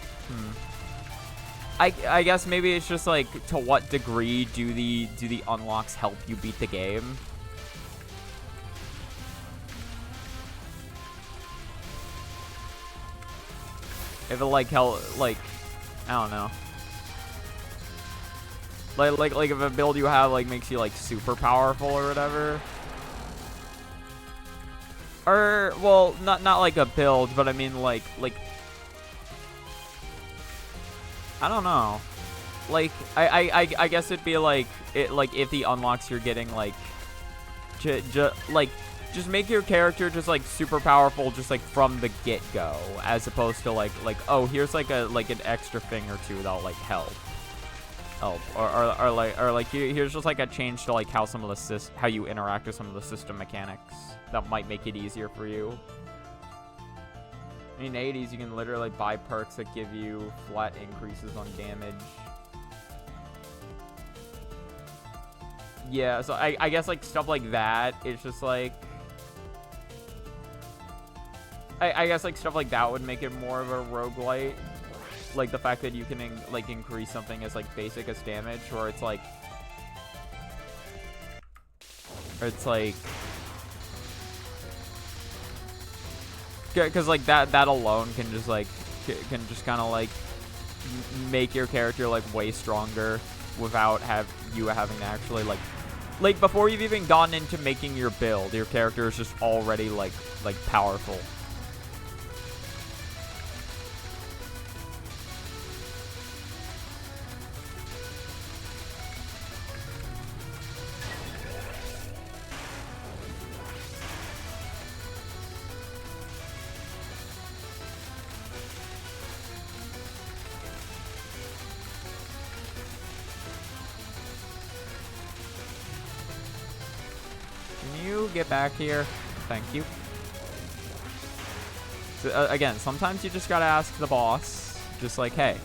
I guess maybe it's just like, to what degree do the unlocks help you beat the game? If it like I don't know. Like if a build you have like makes you like super powerful or whatever. Or well, not like a build, but I mean like I don't know. Like I guess it'd be like if the unlocks you're getting like just make your character just like super powerful just like from the get-go, as opposed to like oh, here's like an extra thing or two that'll like help. Or like here's just like a change to like how some of the how you interact with some of the system mechanics that might make it easier for you. In 80s, you can literally buy perks that give you flat increases on damage. Yeah, so I guess like stuff like that, it's just like I guess like stuff like that would make it more of a roguelite. Like the fact that you can like increase something as like basic as damage, or it's like because like that alone can just kind of like make your character like way stronger without you having to actually like before you've even gotten into making your build, your character is just already like powerful. Can you get back here? Thank you. So, again, sometimes you just gotta ask the boss, just like, hey,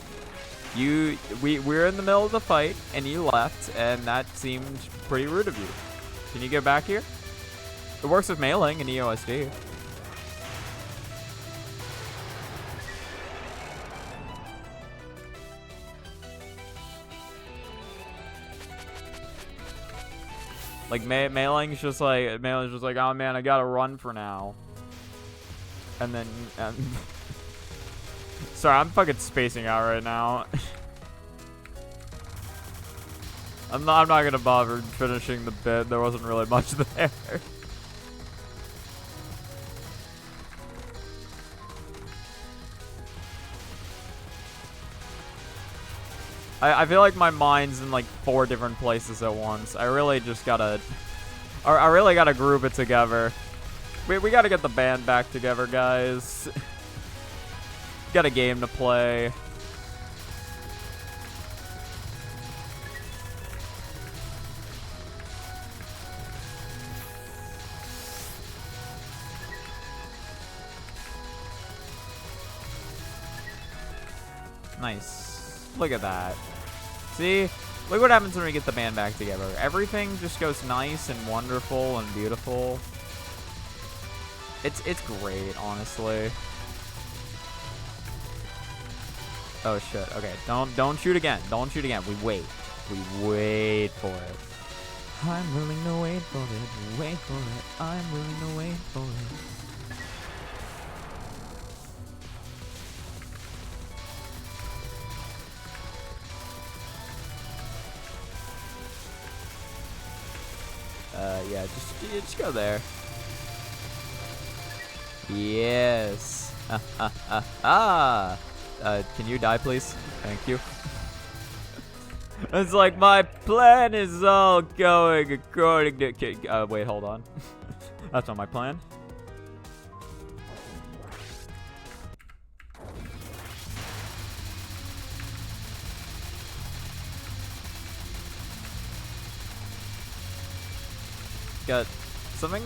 we're in the middle of the fight, and you left, and that seemed pretty rude of you. Can you get back here? It works with mailing and EOSD. Like mailing's just like, oh man, I gotta run for now. And then, sorry, I'm fucking spacing out right now. I'm not gonna bother finishing the bit. There wasn't really much there. I feel like my mind's in like 4 different places at once. I really just gotta, I really gotta group it together. We gotta get the band back together, guys. Got a game to play. Nice. Look at that. See? Look what happens when we get the band back together. Everything just goes nice and wonderful and beautiful. It's great, honestly. Oh shit. Okay, don't shoot again. Don't shoot again. We wait. We wait for it. I'm willing to wait for it. Wait for it. I'm willing to wait for it. Yeah, just go there. Yes. Can you die, please? Thank you. It's like my plan is all going according to. Wait, hold on. That's not my plan. Got something,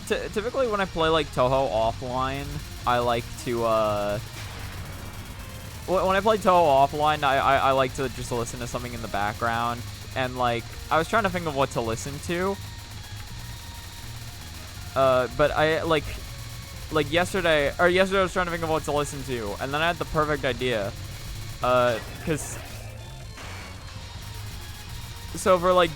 typically when I play like Touhou offline, I like to, when I play Touhou offline, I like to just listen to something in the background, and like, I was trying to think of what to listen to, but I, like yesterday I was trying to think of what to listen to, and then I had the perfect idea, cause, so for like,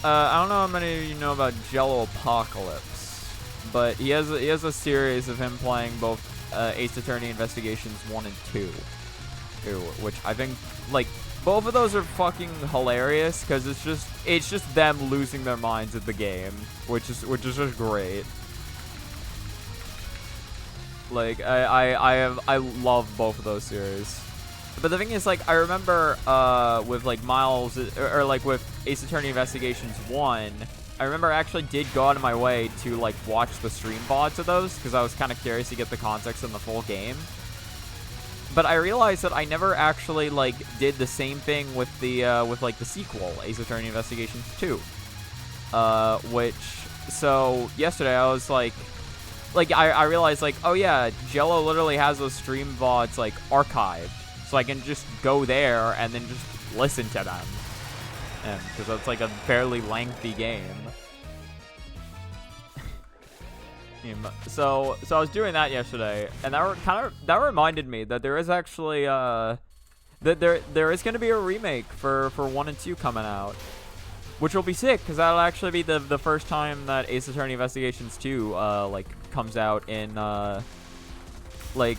I don't know how many of you know about Jello Apocalypse, but he has a series of him playing both Ace Attorney Investigations 1 and 2, which I think like both of those are fucking hilarious because it's just them losing their minds at the game, which is just great. Like I love both of those series. But the thing is, like, I remember with, like, Miles, or, like, with Ace Attorney Investigations 1, I remember I actually did go out of my way to, like, watch the stream VODs of those, because I was kind of curious to get the context in the full game. But I realized that I never actually, like, did the same thing with the, like, the sequel, Ace Attorney Investigations 2. Which, so, yesterday I was, like, I realized, like, oh, yeah, Jello literally has those stream VODs, like, archived. So I can just go there and then just listen to them, and because that's like a fairly lengthy game. So I was doing that yesterday, and that reminded me that there is actually that there is going to be a remake for 1 and 2 coming out, which will be sick because that'll actually be the first time that Ace Attorney Investigations 2 like comes out in like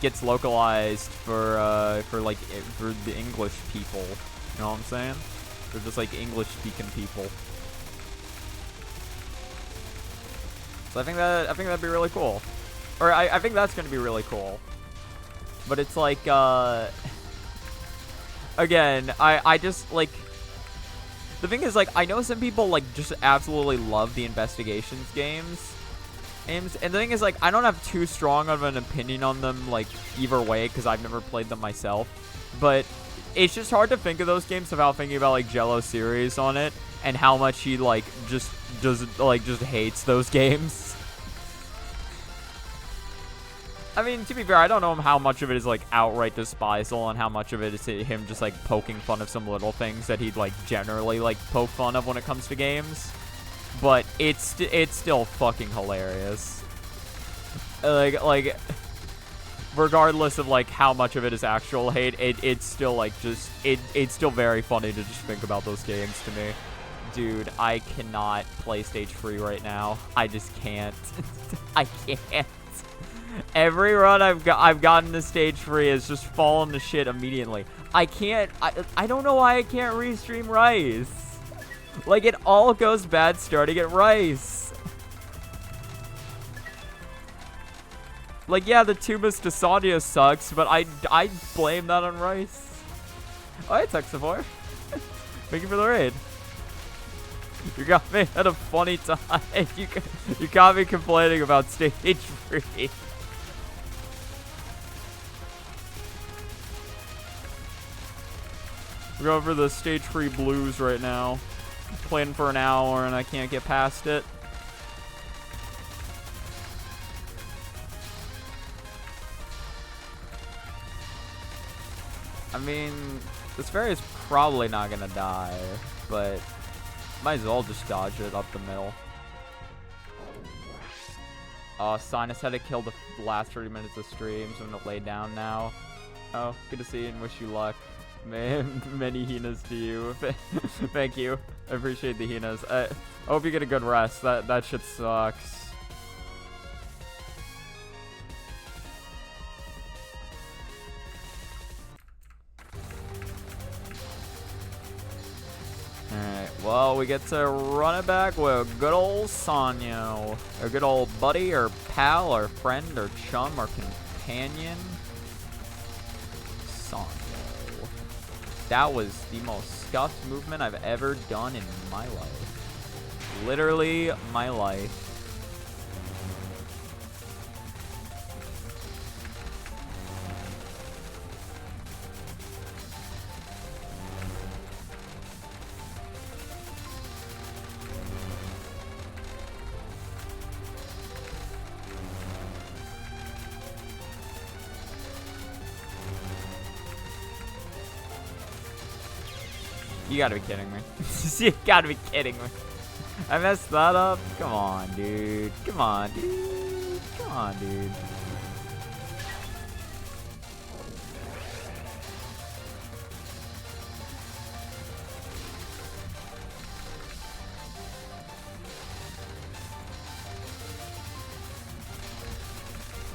gets localized for the English people. You know what I'm saying? They're just like English speaking people. So I think that'd be really cool. Or I think that's gonna be really cool. But it's like again, I just like, the thing is, like, I know some people like just absolutely love the investigations games. games. And the thing is, like, I don't have too strong of an opinion on them, like, either way, because I've never played them myself. But it's just hard to think of those games without thinking about, like, Jello series on it and how much he, like, just hates those games. I mean, to be fair, I don't know how much of it is, like, outright despisal and how much of it is him just, like, poking fun of some little things that he'd, like, generally, like, poke fun of when it comes to games. But it's still fucking hilarious. Like, regardless of, like, how much of it is actual hate, it's still, like, just, it's still very funny to just think about those games to me. Dude, I cannot play stage 3 right now. I just can't. I can't. Every run I've gotten to stage 3 has just fallen to shit immediately. I can't, I don't know why I can't restream Rice. Like, it all goes bad starting at Rice. Like, yeah, the Tumas to Sonya sucks, but I blame that on Rice. Oh, hey, Texafor. Thank you for the raid. You got me at a funny time. You got me complaining about stage 3. We're going for the stage 3 blues right now. Playing for an hour and I can't get past it. I mean, this fairy's probably not gonna die, but might as well just dodge it up the middle. Sinus had to kill the last 30 minutes of stream, so I'm gonna lay down now. Oh, good to see you and wish you luck. Man, many Hinas to you. Thank you. I appreciate the Hinas. I hope you get a good rest. That shit sucks. Alright, well, we get to run it back with good old Sanyo. A good old buddy or pal or friend or chum or companion. Sanyo. That was the most scuffed movement I've ever done in my life. Literally, my life. You gotta be kidding me. You gotta be kidding me. I messed that up? Come on, dude. Come on, dude. Come on, dude.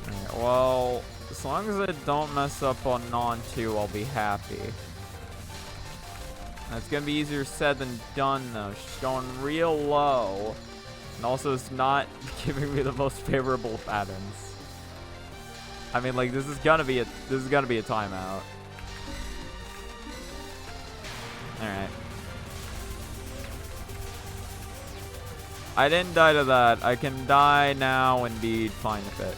Alright, well, as long as I don't mess up on non-2, I'll be happy. It's gonna be easier said than done, though. She's going real low, and also it's not giving me the most favorable patterns. I mean, like, this is gonna be a timeout. All right. I didn't die to that. I can die now and be fine with it.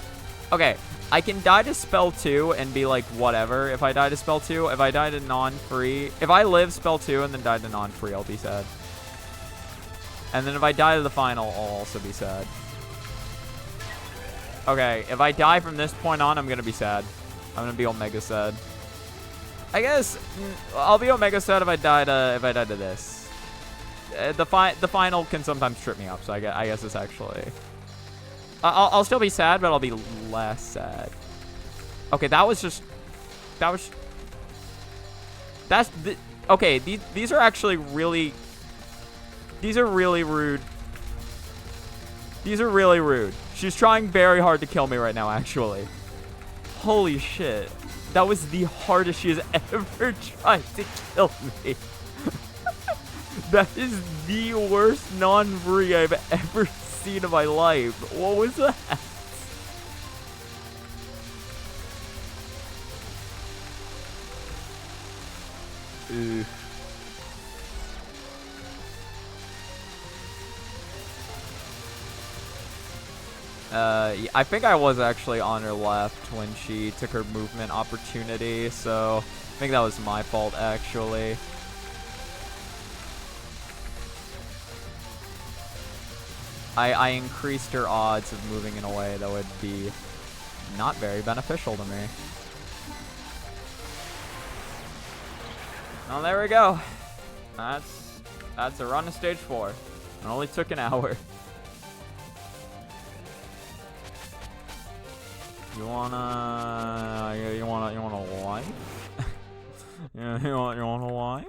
Okay. I can die to spell 2 and be like, whatever. If I die to spell 2, if I die to non-free, if I live spell 2 and then die to non-free, I'll be sad. And then if I die to the final, I'll also be sad. Okay, if I die from this point on, I'm gonna be sad. I'm gonna be Omega sad. I guess I'll be Omega sad if I die to this. The final can sometimes trip me up, so I guess it's actually. I'll still be sad, but I'll be less sad. Okay, okay, these are actually really, these are really rude. These are really rude. She's trying very hard to kill me right now, actually. Holy shit. That was the hardest she has ever tried to kill me. That is the worst non-free I've ever seen in my life. What was that? I think I was actually on her left when she took her movement opportunity, so I think that was my fault, actually. I increased her odds of moving in a way that would be not very beneficial to me. Well, there we go. That's a run to stage 4. It only took an hour. You wanna a wife? you want a wife?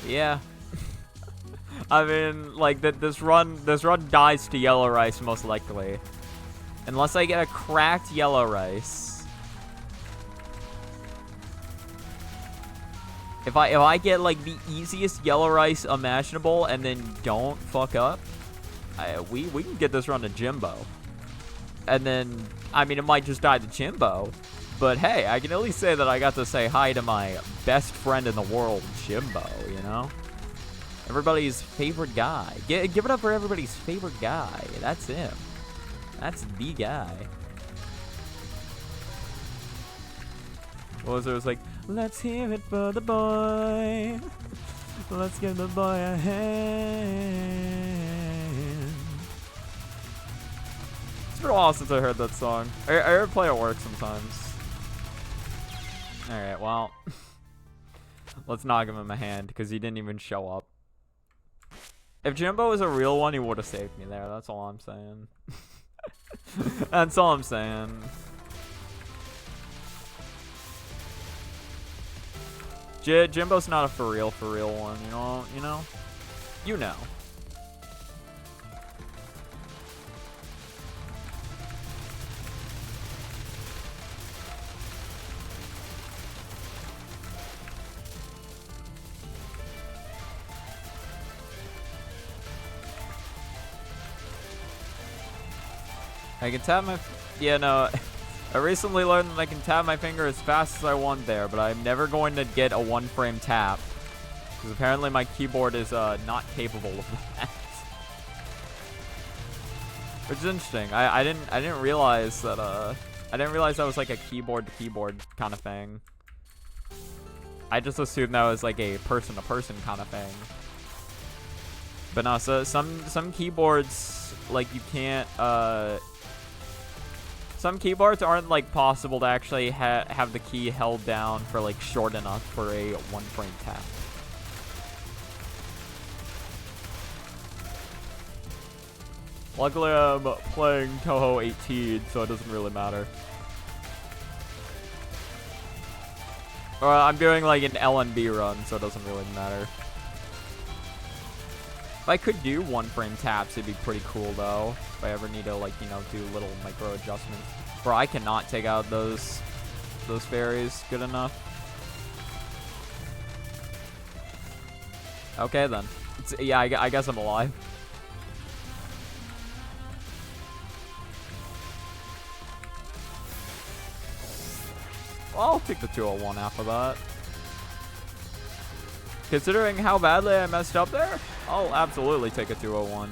Yeah. I mean, like this run dies to yellow rice most likely, unless I get a cracked yellow rice. If I get like the easiest yellow rice imaginable and then don't fuck up, we can get this run to Jimbo. And then, I mean, it might just die to Jimbo, but hey, I can at least say that I got to say hi to my best friend in the world, Jimbo, you know? Everybody's favorite guy. Give it up for everybody's favorite guy. That's him. That's the guy. What was it? It was like, let's hear it for the boy. Let's give the boy a hand. It's been a while since I heard that song. I heard it play at work sometimes. Alright, well. Let's not give him a hand, because he didn't even show up. If Jimbo was a real one, he would have saved me there. That's all I'm saying. That's all I'm saying. Jimbo's not a for real one, you know? You know. I can tap my... Yeah, no. I recently learned that I can tap my finger as fast as I want there, but I'm never going to get a one-frame tap. Because apparently my keyboard is not capable of that. Which is interesting. I didn't realize that I didn't realize that was like a keyboard-to-keyboard kind of thing. I just assumed that was like a person-to-person kind of thing. But no, so some keyboards, like, you can't some keyboards aren't like possible to actually have the key held down for like short enough for a one-frame tap. Luckily, I'm playing Touhou 18, so it doesn't really matter. Or I'm doing like an LNB run, so it doesn't really matter. If I could do one-frame taps, it'd be pretty cool, though. If I ever need to, like, you know, do little micro adjustments. Bro, I cannot take out those fairies good enough. Okay, then. Yeah, I guess I'm alive. Well, I'll take the 201 after that. Considering how badly I messed up there, I'll absolutely take a 201.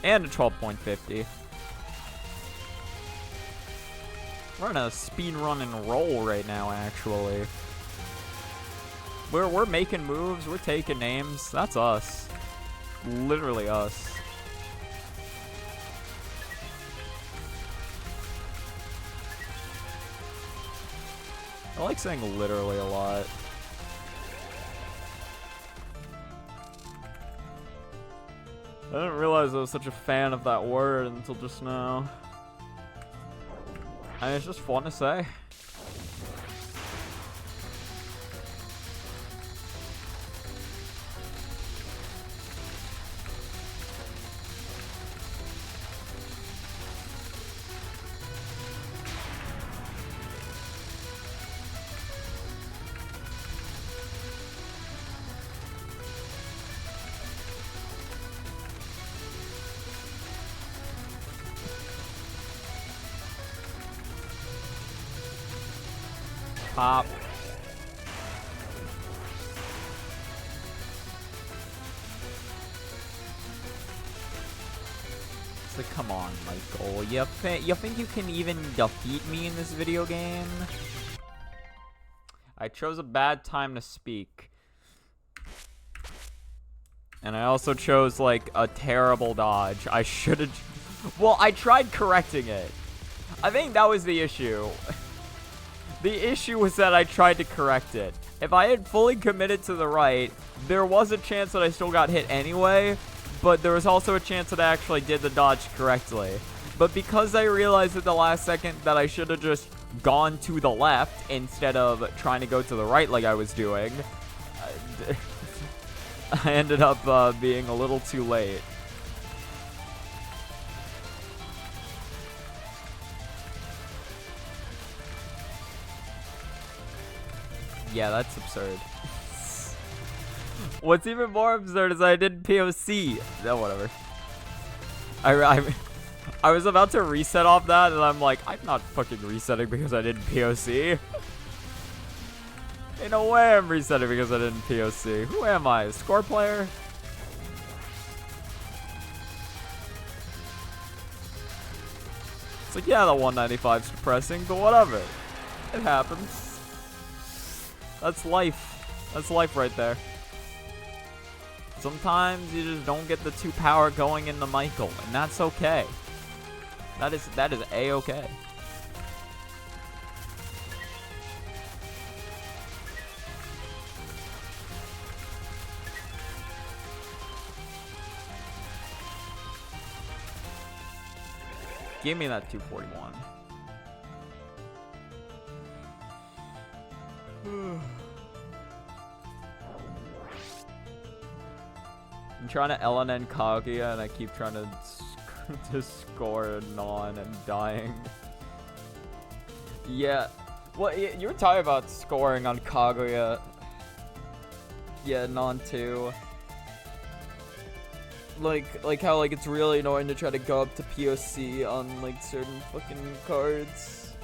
And a 12.50. We're in a speed run and roll right now, actually. We're making moves, we're taking names. That's us. Literally us. I like saying literally a lot. I didn't realize I was such a fan of that word until just now. And it's just fun to say. Pop. It's like, come on, Michael. You think you can even defeat me in this video game? I chose a bad time to speak. And I also chose, like, a terrible dodge. I should have... Well, I tried correcting it. I think that was the issue. The issue was that I tried to correct it. If I had fully committed to the right, there was a chance that I still got hit anyway, but there was also a chance that I actually did the dodge correctly. But because I realized at the last second that I should have just gone to the left instead of trying to go to the right like I was doing, I ended up being a little too late. Yeah, that's absurd. What's even more absurd is I did POC. No, whatever. I was about to reset off that, and I'm like, I'm not fucking resetting because I didn't POC. Ain't no way I'm resetting because I didn't POC. Who am I? A score player? It's like, yeah, the 195's depressing, but whatever. It happens. That's life. That's life right there. Sometimes you just don't get the 2 power going in the Michael, and that's okay. That is A-okay. Give me that 241. I'm trying to LNN Kaguya and I keep trying to score non and dying. Yeah. Well, you were talking about scoring on Kaguya. Yeah, non too. Like how like it's really annoying to try to go up to POC on like certain fucking cards.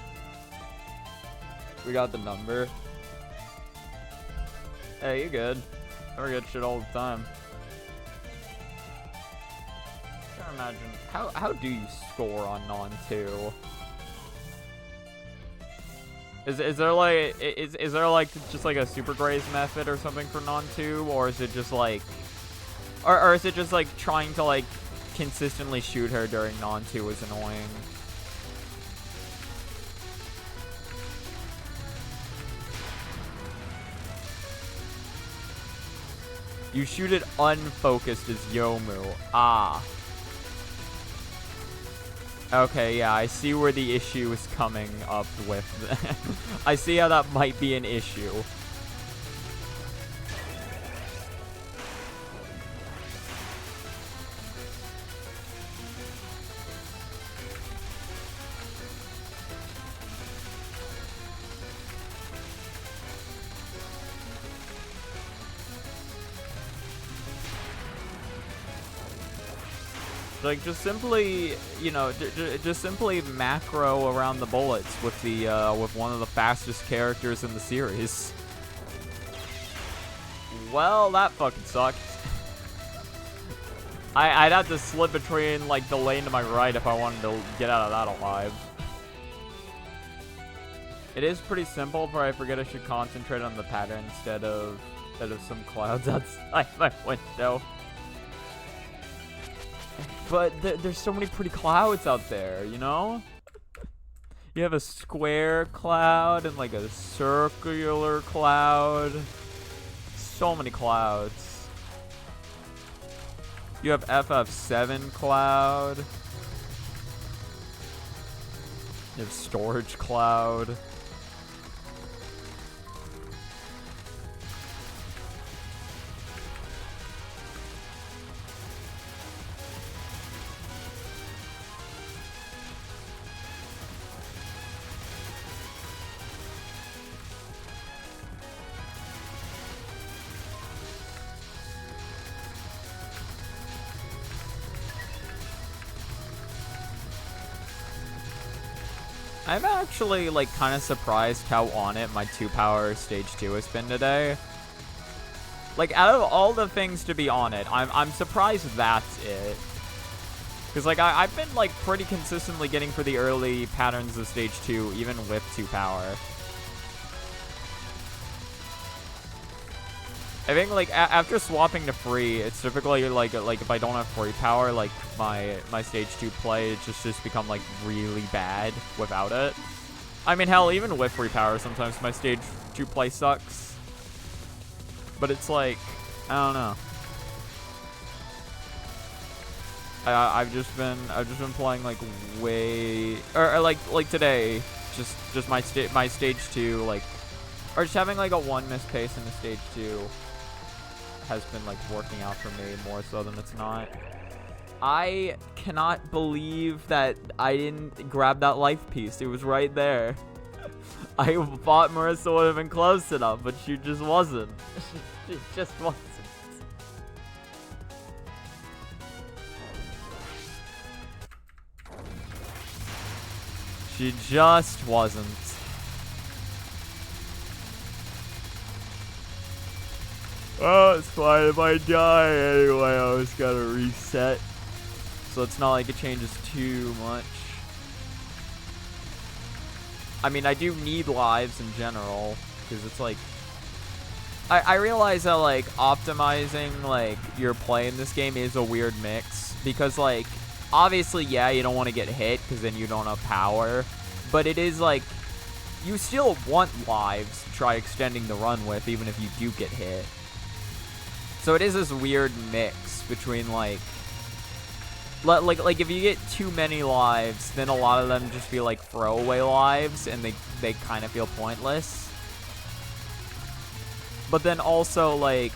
We got the number. Hey, you good? I forget shit all the time. I can't imagine how do you score on non 2? Is there like is there like just like a super graze method or something for non 2, or is it just like or is it just like trying to like consistently shoot her during non 2 is annoying? You shoot it unfocused as Yomu. Ah. Okay, yeah, I see where the issue is coming up with. I see how that might be an issue. Like, just simply, you know, just simply macro around the bullets with the, with one of the fastest characters in the series. Well, that fucking sucked. I'd have to slip between, like, the lane to my right if I wanted to get out of that alive. It is pretty simple, but I forget I should concentrate on the pattern instead of some clouds outside my window. But there's so many pretty clouds out there, you know? You have a square cloud and like a circular cloud. So many clouds. You have FF7 cloud. You have storage cloud. I'm actually, like, kind of surprised how on it my 2-power stage 2 has been today. Like, out of all the things to be on it, I'm surprised that's it. Because, like, I've been, like, pretty consistently getting for the early patterns of stage 2, even with 2 power. I think, like, after swapping to free, it's typically, like if I don't have free power, like, my stage 2 play, it's just become, like, really bad without it. I mean, hell, even with free power, sometimes my stage 2 play sucks. But it's, like, I don't know. I've just been playing, like, way, or like today, just my stage 2, like, or just having, like, a 1 miss pace in the stage 2 has been, like, working out for me more so than it's not. I cannot believe that I didn't grab that life piece. It was right there. I thought Marissa would have been close enough, but she just wasn't. She just wasn't. She just wasn't. Oh, it's fine if I die anyway. I always gotta reset. So it's not like it changes too much. I mean, I do need lives in general. Because it's like... I realize that, like, optimizing, like, your play in this game is a weird mix. Because, like, obviously, yeah, you don't want to get hit because then you don't have power. But it is, like, you still want lives to try extending the run with, even if you do get hit. So it is this weird mix between, like if you get too many lives, then a lot of them just feel like throwaway lives, and they kind of feel pointless. But then also, like...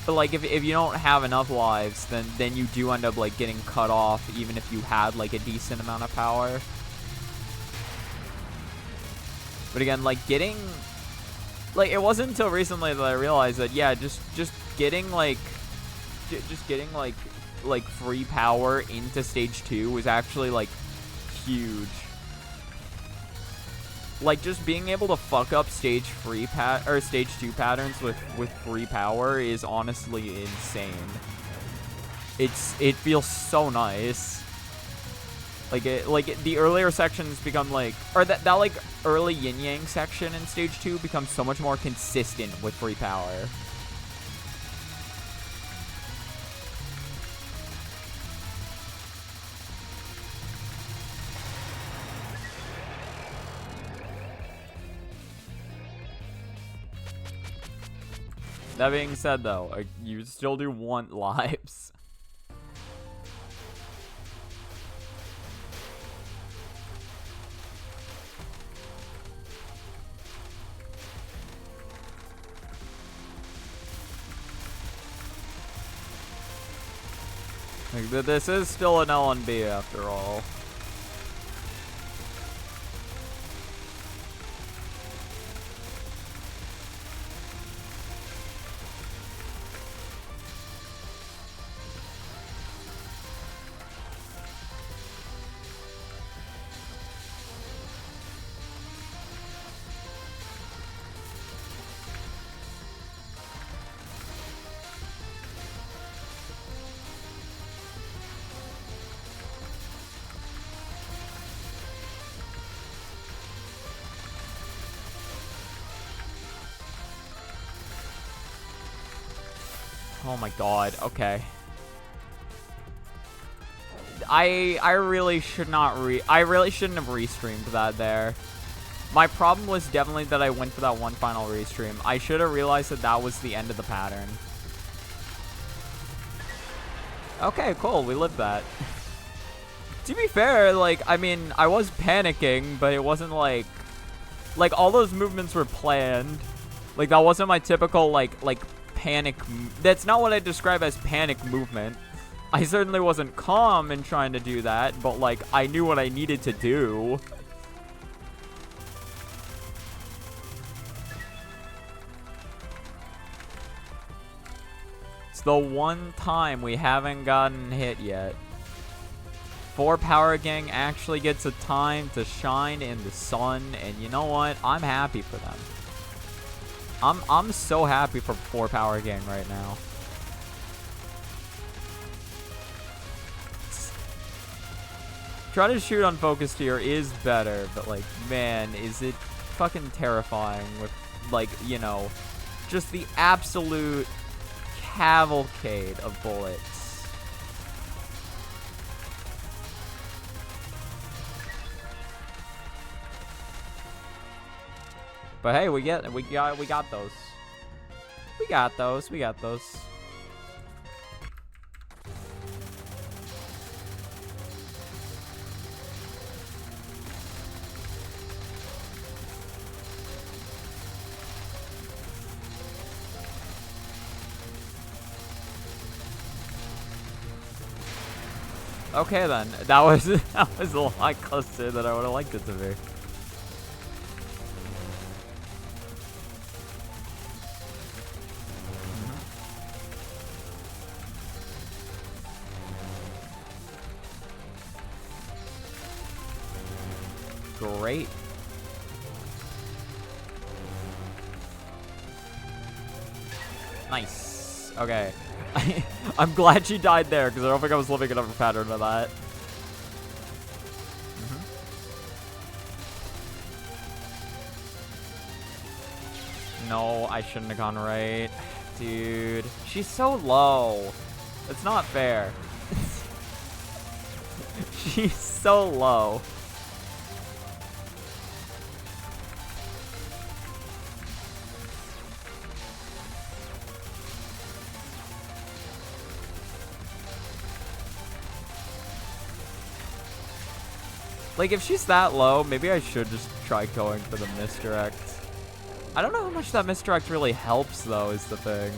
But, like, if you don't have enough lives, then you do end up, like, getting cut off, even if you had, like, a decent amount of power. But again, like, getting... Like, it wasn't until recently that I realized that, yeah, just getting, like... Just getting, like, free power into stage 2 was actually, like, huge. Like, just being able to fuck up stage 2 patterns with free power is honestly insane. It feels so nice. Like the earlier sections become like, or that like early yin yang section in stage 2 becomes so much more consistent with free power. That being said, though, you still do want lives. Like, this is still an LNB after all. Oh my god, okay. I really should not I really shouldn't have restreamed that there. My problem was definitely that I went for that one final restream. I should have realized that that was the end of the pattern. Okay, cool, we lived that. To be fair, like, I mean, I was panicking, but it wasn't like all those movements were planned. Like, that wasn't my typical, like, panic. That's not what I describe as panic movement. I certainly wasn't calm in trying to do that, but, like, I knew what I needed to do. It's the one time we haven't gotten hit yet. 4 Power Gang actually gets a time to shine in the sun, and you know what? I'm happy for them. I'm so happy for 4 Power Gang right now. try to shoot unfocused here is better, but like, man, is it fucking terrifying with, like, you know, just the absolute cavalcade of bullets. But hey, we got those. We got those. We got those. Okay then, that was a lot closer than I would have liked it to be. Great. Nice. Okay. I'm glad she died there, because I don't think I was living another pattern of that. No, I shouldn't have gone right. Dude, she's so low. It's not fair. She's so low. Like, if she's that low, maybe I should just try going for the misdirect. I don't know how much that misdirect really helps, though, is the thing.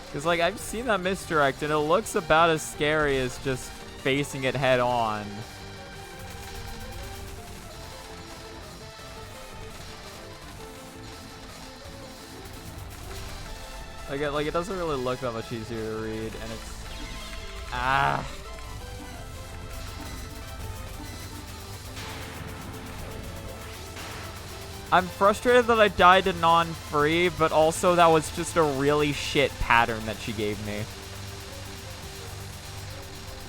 Because, like, I've seen that misdirect, and it looks about as scary as just facing it head on. Like, it doesn't really look that much easier to read, and it's... Ah. I'm frustrated that I died to non-free, but also that was just a really shit pattern that she gave me.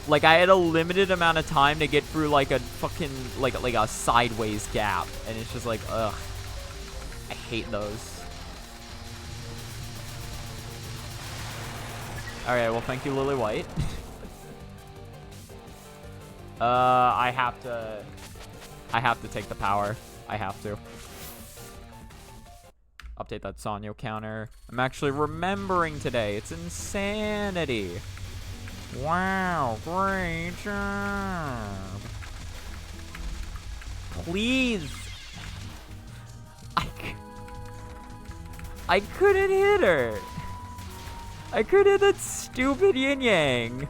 Like, I had a limited amount of time to get through, like, a fucking, like a sideways gap, and it's just like, ugh. I hate those. Alright, well, thank you, Lily White. I have to take the power. I have to. Update that Sanyo counter. I'm actually remembering today. It's insanity. Wow, great job. Please. I couldn't hit her. I couldn't hit that stupid yin-yang.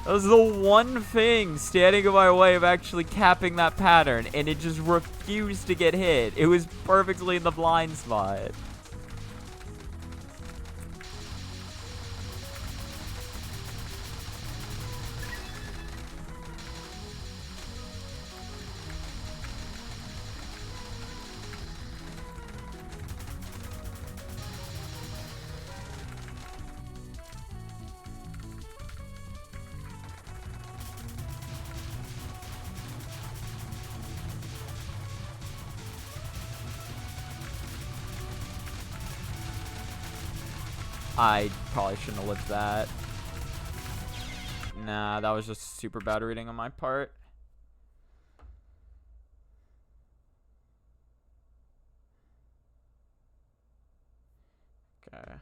That was the one thing standing in my way of actually capping that pattern, and it just refused to get hit. It was perfectly in the blind spot. I probably shouldn't have lived that. Nah, that was just super bad reading on my part. Okay.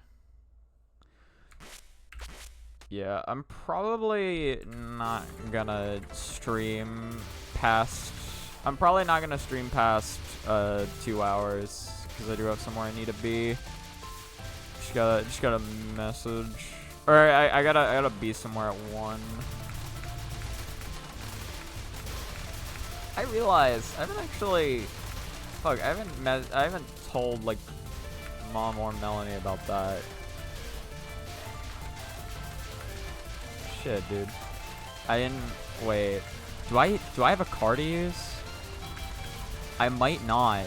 Yeah, I'm probably not gonna stream past... I'm probably not gonna stream past 2 hours, because I do have somewhere I need to be. Just got a message. Or I gotta be somewhere at 1. I realize I haven't actually... Fuck, I haven't told, like, Mom or Melanie about that. Shit, dude. I didn't... Wait. Do I have a car to use? I might not.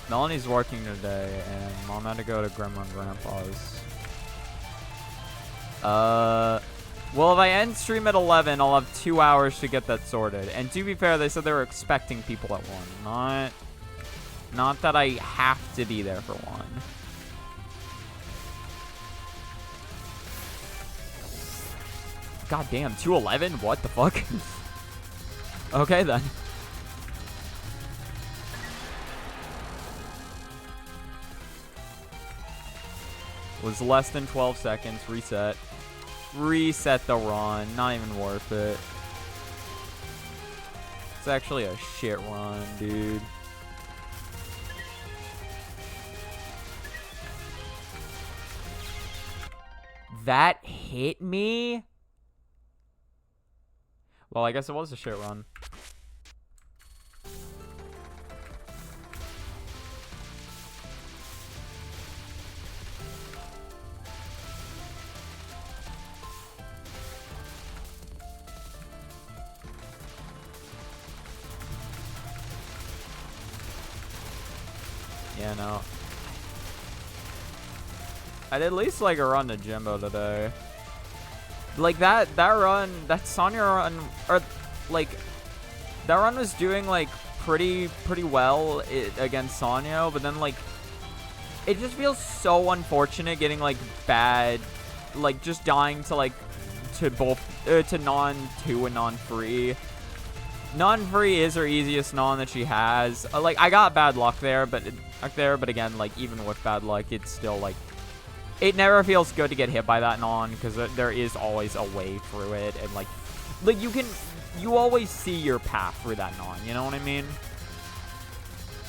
Melanie's working today, and Mom had to go to Grandma and Grandpa's. Well, if I end stream at 11, I'll have 2 hours to get that sorted. And to be fair, they said they were expecting people at 1. Not that I have to be there for 1. God damn, 2:11? What the fuck? Okay, then. Was less than 12 seconds. Reset. Reset the run. Not even worth it. It's actually a shit run, dude. That hit me? Well, I guess it was a shit run. Yeah, no. I did at least like a run to Jimbo today. Like that run, that Sonya run, or like that run was doing like pretty well against Sonya, but then like it just feels so unfortunate getting like bad, like just dying to like to both to non 2 and non 3. Non 3 is her easiest non that she has. Like I got bad luck there, but again, like even with bad luck, it's still like. It never feels good to get hit by that non, because there is always a way through it, and like you always see your path through that non, you know what I mean?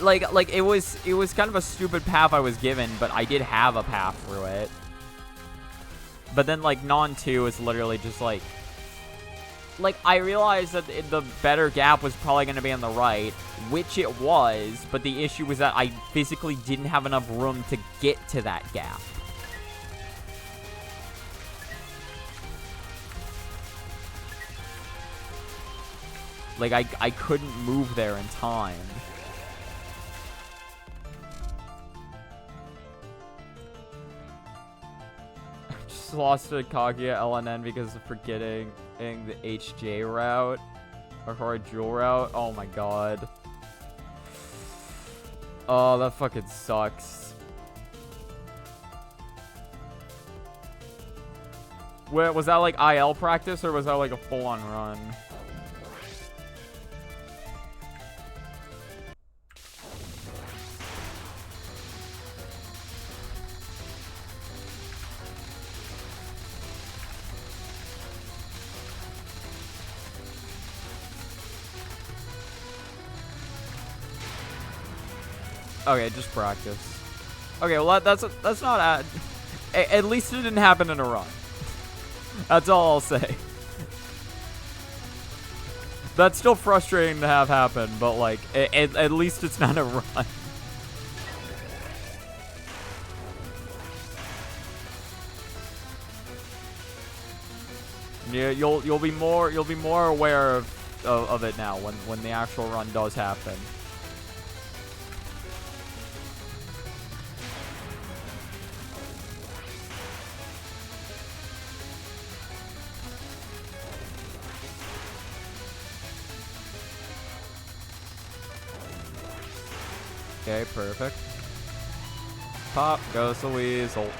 Like it was kind of a stupid path I was given, but I did have a path through it. But then like non 2 is literally just like I realized that the better gap was probably going to be on the right, which it was, but the issue was that I physically didn't have enough room to get to that gap. Like, I couldn't move there in time. I just lost to Kaguya LNN because of forgetting the HJ route. Or Hard Jewel route. Oh my god. Oh, that fucking sucks. Wait, was that like IL practice or was that like a full-on run? Okay, just practice. Okay, well that's not at least it didn't happen in a run. That's all I'll say. That's still frustrating to have happen, but like at least it's not a run. Yeah, you'll be more aware of it now when the actual run does happen. Okay, perfect. Pop goes the weasel.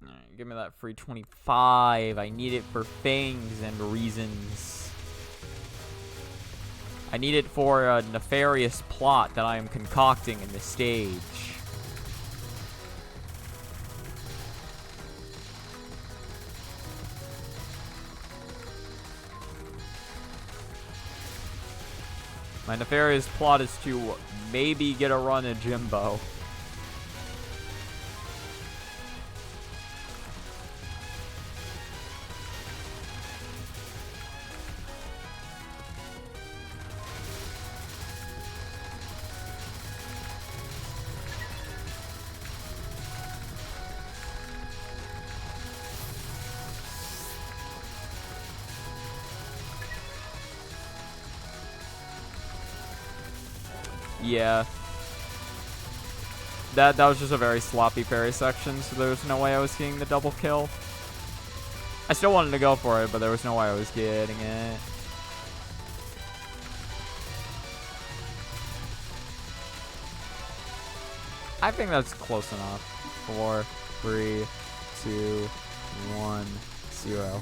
Alright, give me that free 25. I need it for things and reasons. I need it for a nefarious plot that I am concocting in the stage. My nefarious plot is to maybe get a run at Jimbo. Yeah. That was just a very sloppy parry section, so there was no way I was getting the double kill. I still wanted to go for it, but there was no way I was getting it. I think that's close enough. 4, 3, 2, 1, 0.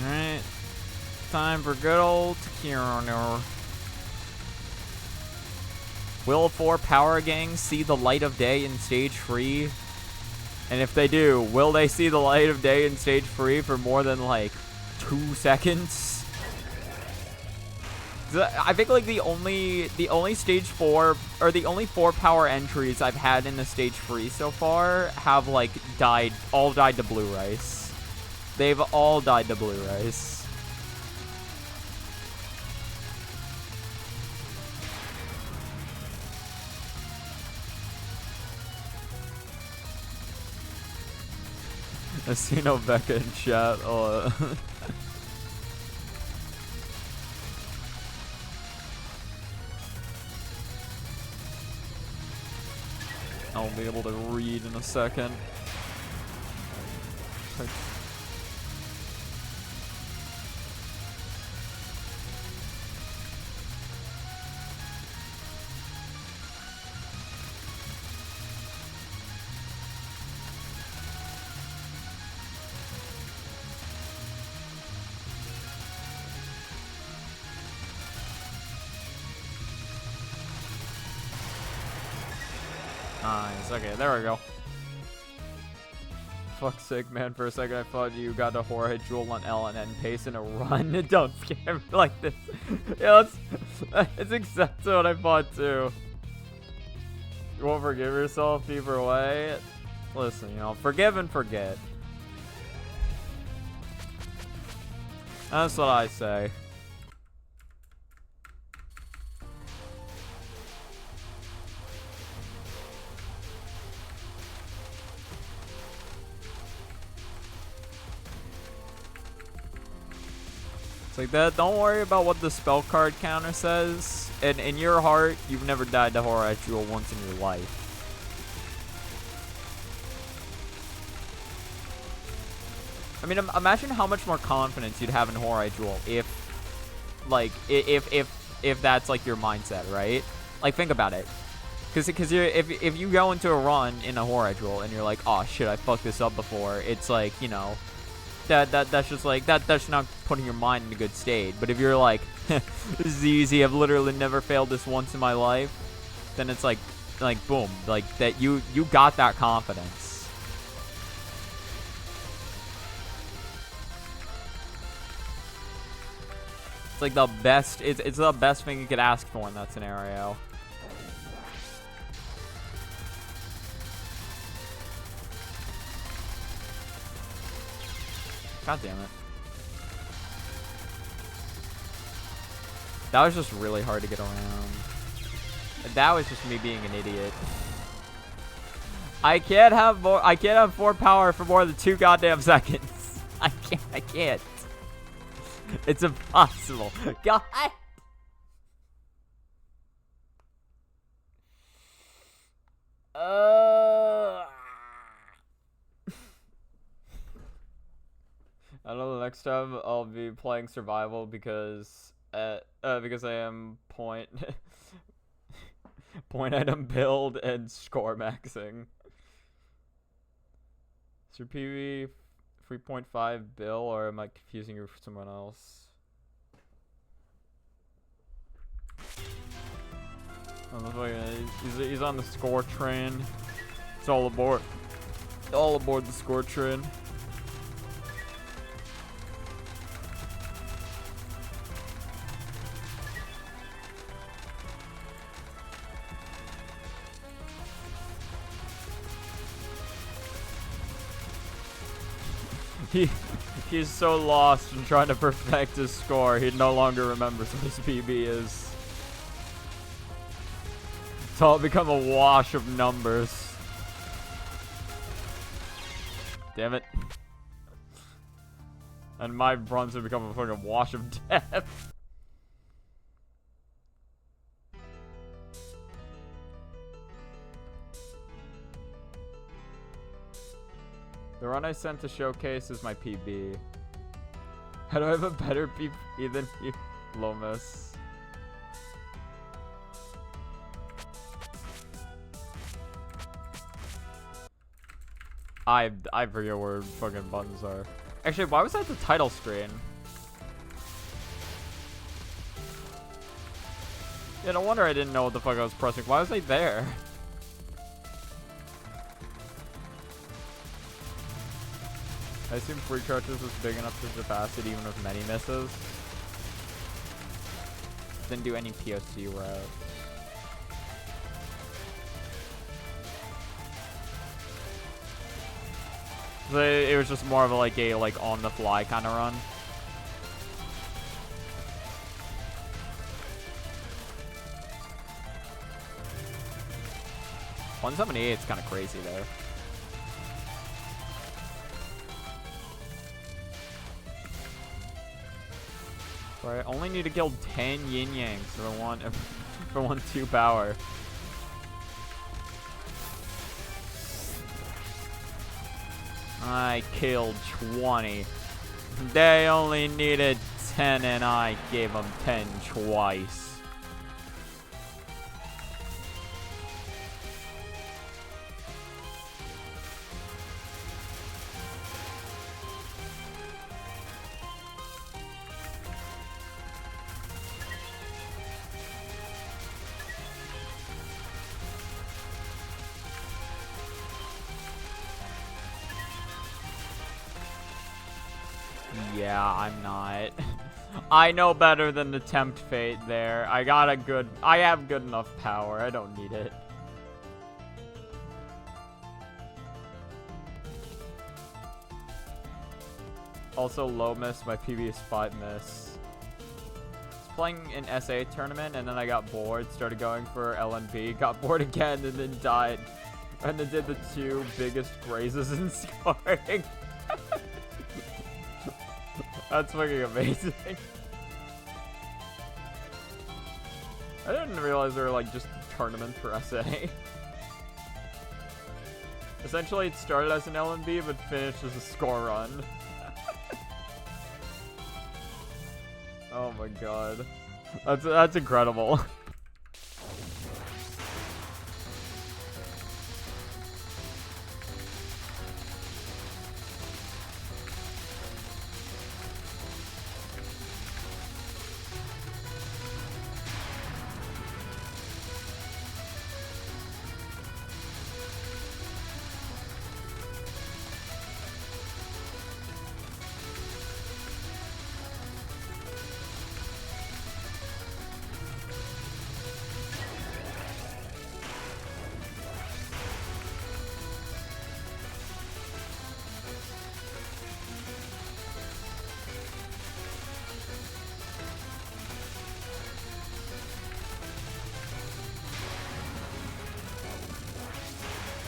Alright. Time for good old Kirano. Will 4 power gangs see the light of day in stage 3? And if they do, will they see the light of day in stage 3 for more than like 2 seconds? I think like the only stage 4 or the only 4 power entries I've had in the stage 3 so far have like all died to blue rice. They've all died to blue rice. I see no Becca in chat. Oh. I'll be able to read in a second. Nice. Okay, there we go. Fuck's sake, man. For a second, I thought you got a Jorge Jewel on LNN pace in a run. Don't scare me like this. Yeah, it's exactly what I thought, too. You won't forgive yourself either way. Listen, you know, forgive and forget. That's what I say. It's like that. Don't worry about what the spell card counter says. And in your heart, you've never died to Horror Jewel once in your life. I mean, imagine how much more confidence you'd have in Horror Jewel if, like, if that's like your mindset, right? Like, think about it. Because if you go into a run in a Horror Jewel and you're like, oh shit, I fucked this up before. It's like, you know. That's just like that's not putting your mind in a good state. But if you're like, this is easy, I've literally never failed this once in my life, then it's like boom, like that you got that confidence. It's like the best. It's the best thing you could ask for in that scenario. God damn it. That was just really hard to get around. That was just me being an idiot. I can't have 4 power for more than 2 goddamn seconds. I can't. It's impossible. God. I know the next time I'll be playing survival because I am point item build and score maxing. Is your PV 3.5 Bill, or am I confusing you with someone else? He's on the score train. It's all aboard. All aboard the score train. He's so lost in trying to perfect his score, he no longer remembers what his PB is. It's all become a wash of numbers. Damn it. And my runs have become a fucking wash of death. The run I sent to showcase is my PB. How do I have a better PB than you, Lomas? I forget where fucking buttons are. Actually, why was that the title screen? Yeah, no wonder I didn't know what the fuck I was pressing. Why was I there? I assume free charges was big enough to surpass it even with many misses. Didn't do any POC routes. So it was just more of a like on the fly kind of run. $178 is kind of crazy there. Right, only need to kill 10 yin yangs for one 2 power. I killed 20. They only needed 10 and I gave them 10 twice. Yeah, I'm not. I know better than to tempt fate there. I have good enough power. I don't need it. Also low miss, my PB is 5 miss. I was playing an SA tournament and then I got bored, started going for LNB, got bored again and then died. And then did the 2 biggest grazes in scoring. That's fucking amazing. I didn't realize there were like just tournaments for SA. Essentially, it started as an LNB but finished as a score run. Oh my god, that's incredible.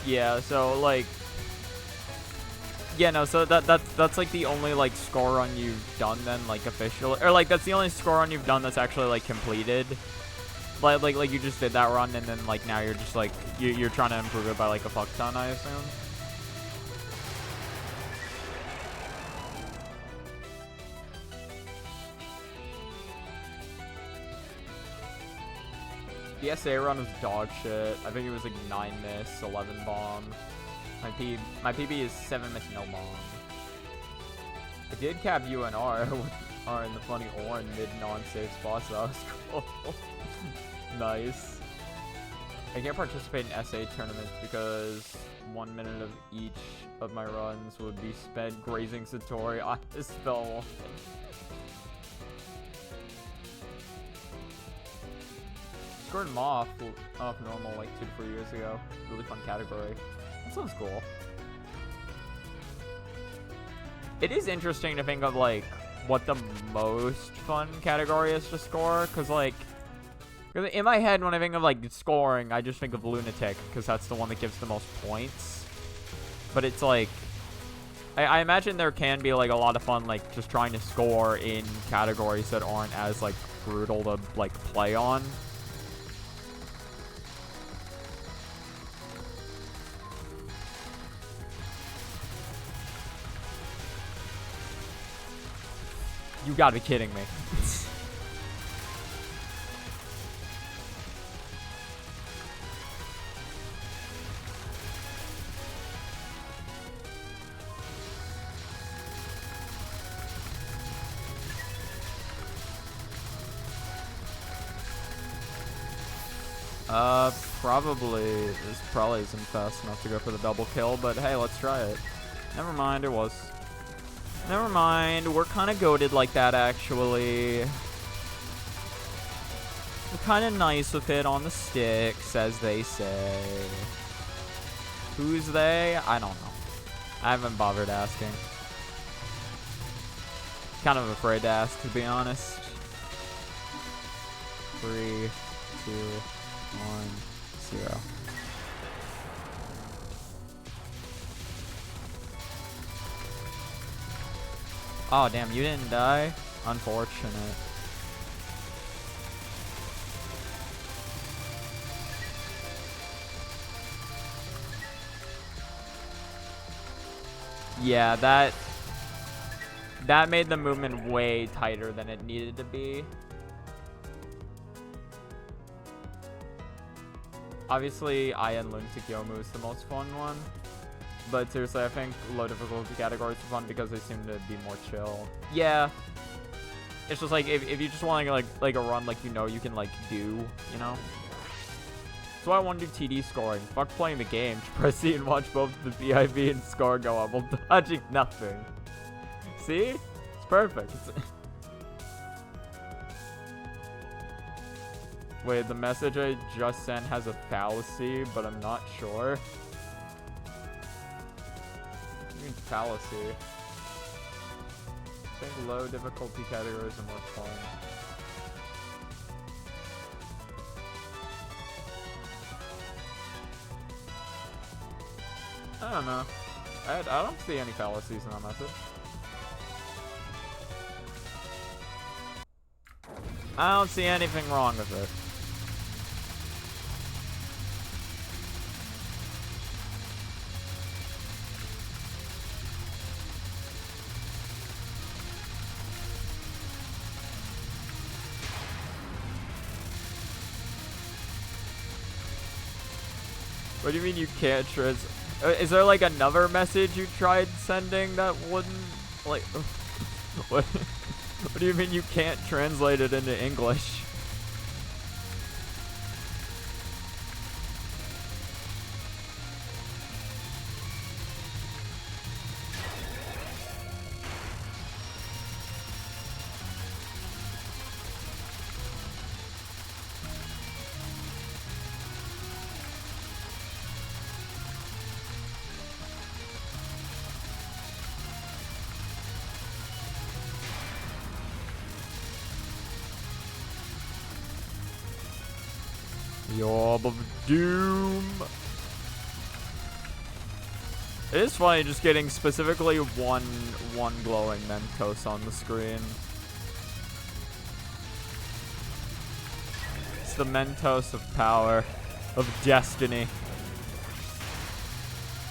Yeah, so like, yeah, no, so that's like the only like score run you've done then, like official, or like that's the only score run you've done that's actually like completed. Like you just did that run and then like now you're just like you're trying to improve it by like a fuck ton, I assume. The SA run was dog shit. I think it was like 9 miss, 11 bomb. My PB is 7 miss, no bomb. I did cap UNR in the funny Orin mid non-safe spots, so that was cool. Nice. I can't participate in SA tournaments because 1 minute of each of my runs would be spent grazing Satori on his spell. Scored him off normal like 2 to 3 years ago. Really fun category. That sounds cool. It is interesting to think of like what the most fun category is to score, because like in my head when I think of like scoring, I just think of Lunatic because that's the one that gives the most points. But it's like I imagine there can be like a lot of fun like just trying to score in categories that aren't as like brutal to like play on. You gotta be kidding me. Probably. This probably isn't fast enough to go for the double kill, but hey, let's try it. Never mind, it was. Never mind, we're kind of goated like that, actually. We're kind of nice with it on the sticks, as they say. Who's they? I don't know. I haven't bothered asking. Kind of afraid to ask, to be honest. 3, 2, 1, 0. Oh, damn, you didn't die? Unfortunate. Yeah, that made the movement way tighter than it needed to be. Obviously, Aya and Lunatic Yomu is the most fun one. But seriously, I think low difficulty categories are fun because they seem to be more chill. Yeah. It's just like, if you just want like a run like you can like do, you know? That's why I want to do TD scoring. Fuck playing the game. Just press C and watch both the BIV and score go up while dodging nothing. See? It's perfect. Wait, the message I just sent has a fallacy, but I'm not sure. What do you mean fallacy? I think low difficulty categories are more fun. I don't know. I don't see any fallacies in that message. I don't see anything wrong with it. What do you mean you can't is there like another message you tried sending that wouldn't like what do you mean you can't translate it into English? The Orb of Doom. It is funny just getting specifically one glowing Mentos on the screen. It's the Mentos of power, of destiny.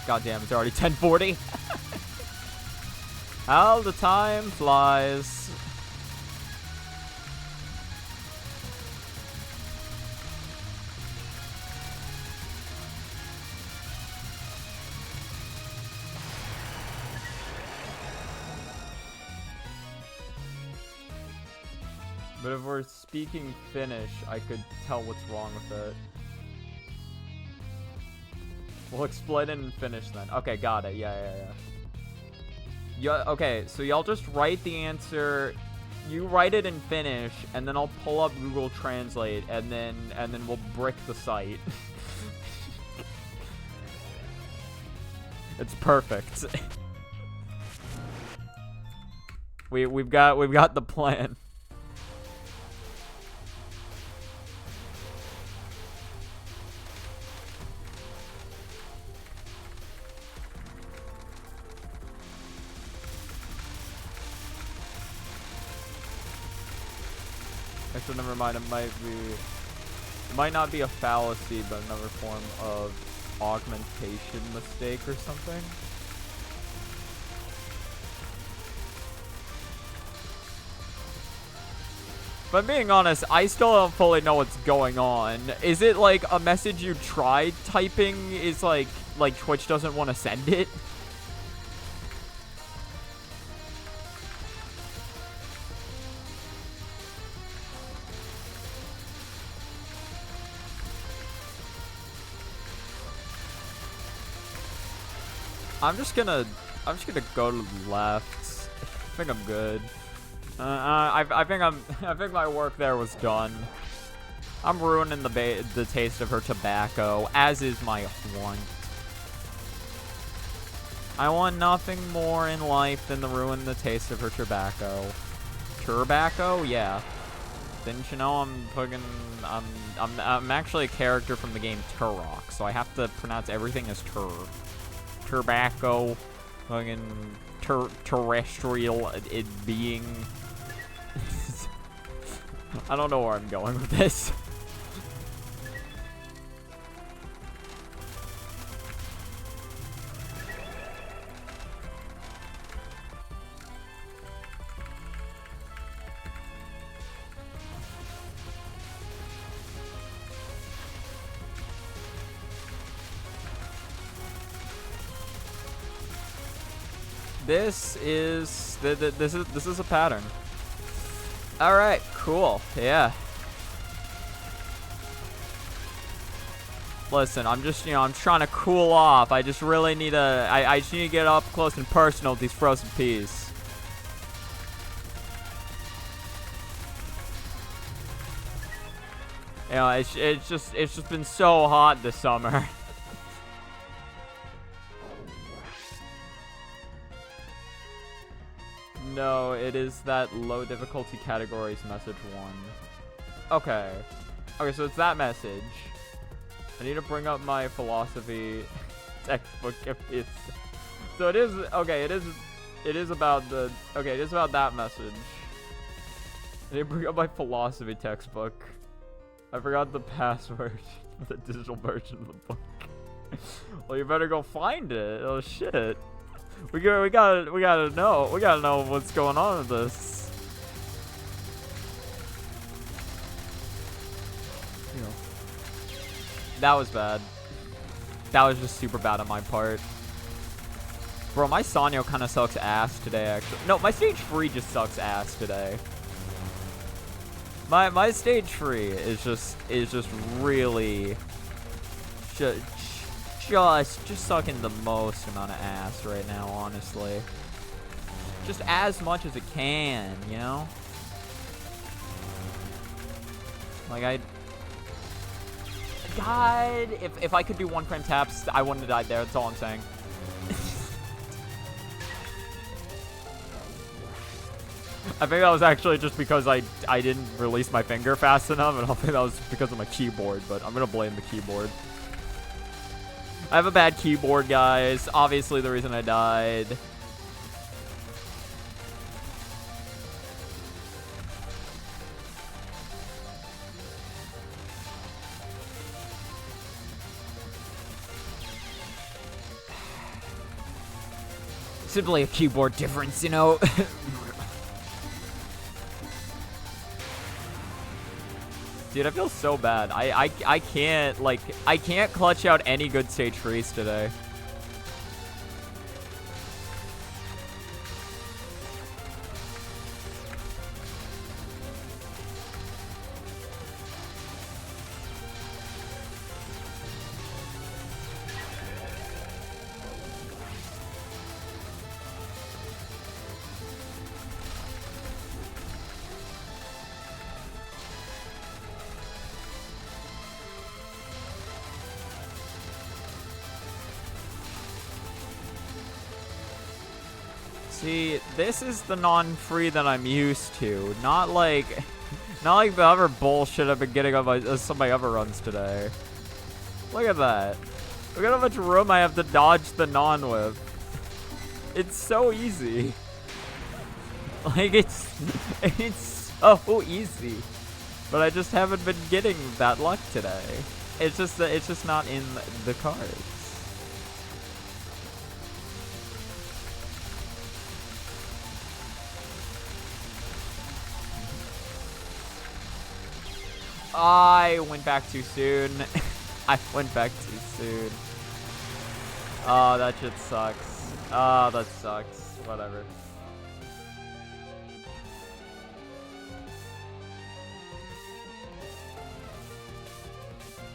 Goddamn, it's already 10:40. How the time flies. But if we're speaking Finnish, I could tell what's wrong with it. We'll exploit it and finish then. Okay, got it. Yeah. Yeah, okay, so y'all just write the answer. You write it and finish, and then I'll pull up Google Translate, and then we'll brick the site. It's perfect. We've got the plan. Actually, never mind. It might not be a fallacy, but another form of augmentation mistake or something. If I'm being honest, I still don't fully know what's going on. Is it like a message you tried typing is like Twitch doesn't want to send it? I'm just gonna go to the left. I think I'm good. I think my work there was done. I'm ruining the taste of her tobacco, as is my want. I want nothing more in life than to ruin the taste of her tobacco. Turbacco? Yeah. Didn't you know I'm actually a character from the game Turok, so I have to pronounce everything as tur. Turbacco, fucking terrestrial being. I don't know where I'm going with this. This is a pattern. All right, cool. Yeah. Listen, I'm just, I'm trying to cool off. I just really need I just need to get up close and personal with these frozen peas. It's just been so hot this summer. No, it is that low difficulty categories message 1. Okay. Okay, so it's that message. I need to bring up my philosophy textbook if it's... So it is... Okay, it is about the... Okay, it is about that message. I need to bring up my philosophy textbook. I forgot the password for the digital version of the book. Well, you better go find it. Oh, shit. We gotta know what's going on with this. That was bad. That was just super bad on my part. Bro, my Sanyo kind of sucks ass today, actually. No, my stage 3 just sucks ass today. My stage 3 is just really just sucking the most amount of ass right now, honestly. Just as much as it can, you know? Like, God, if I could do 1 frame taps, I wouldn't have died there. That's all I'm saying. I think that was actually just because I didn't release my finger fast enough, and I think that was because of my keyboard, but I'm gonna blame the keyboard. I have a bad keyboard, guys. Obviously the reason I died. Simply a keyboard difference, you know? Dude, I feel so bad. I can't clutch out any good stage 3s today. See, this is the non-free that I'm used to. Not like the other bullshit I've been getting on some of my other runs today. Look at that. Look at how much room I have to dodge the non with. It's so easy. Like, it's so easy. But I just haven't been getting that luck today. It's just not in the cards. I went back too soon. I went back too soon. Oh, that shit sucks. Oh, that sucks. Whatever.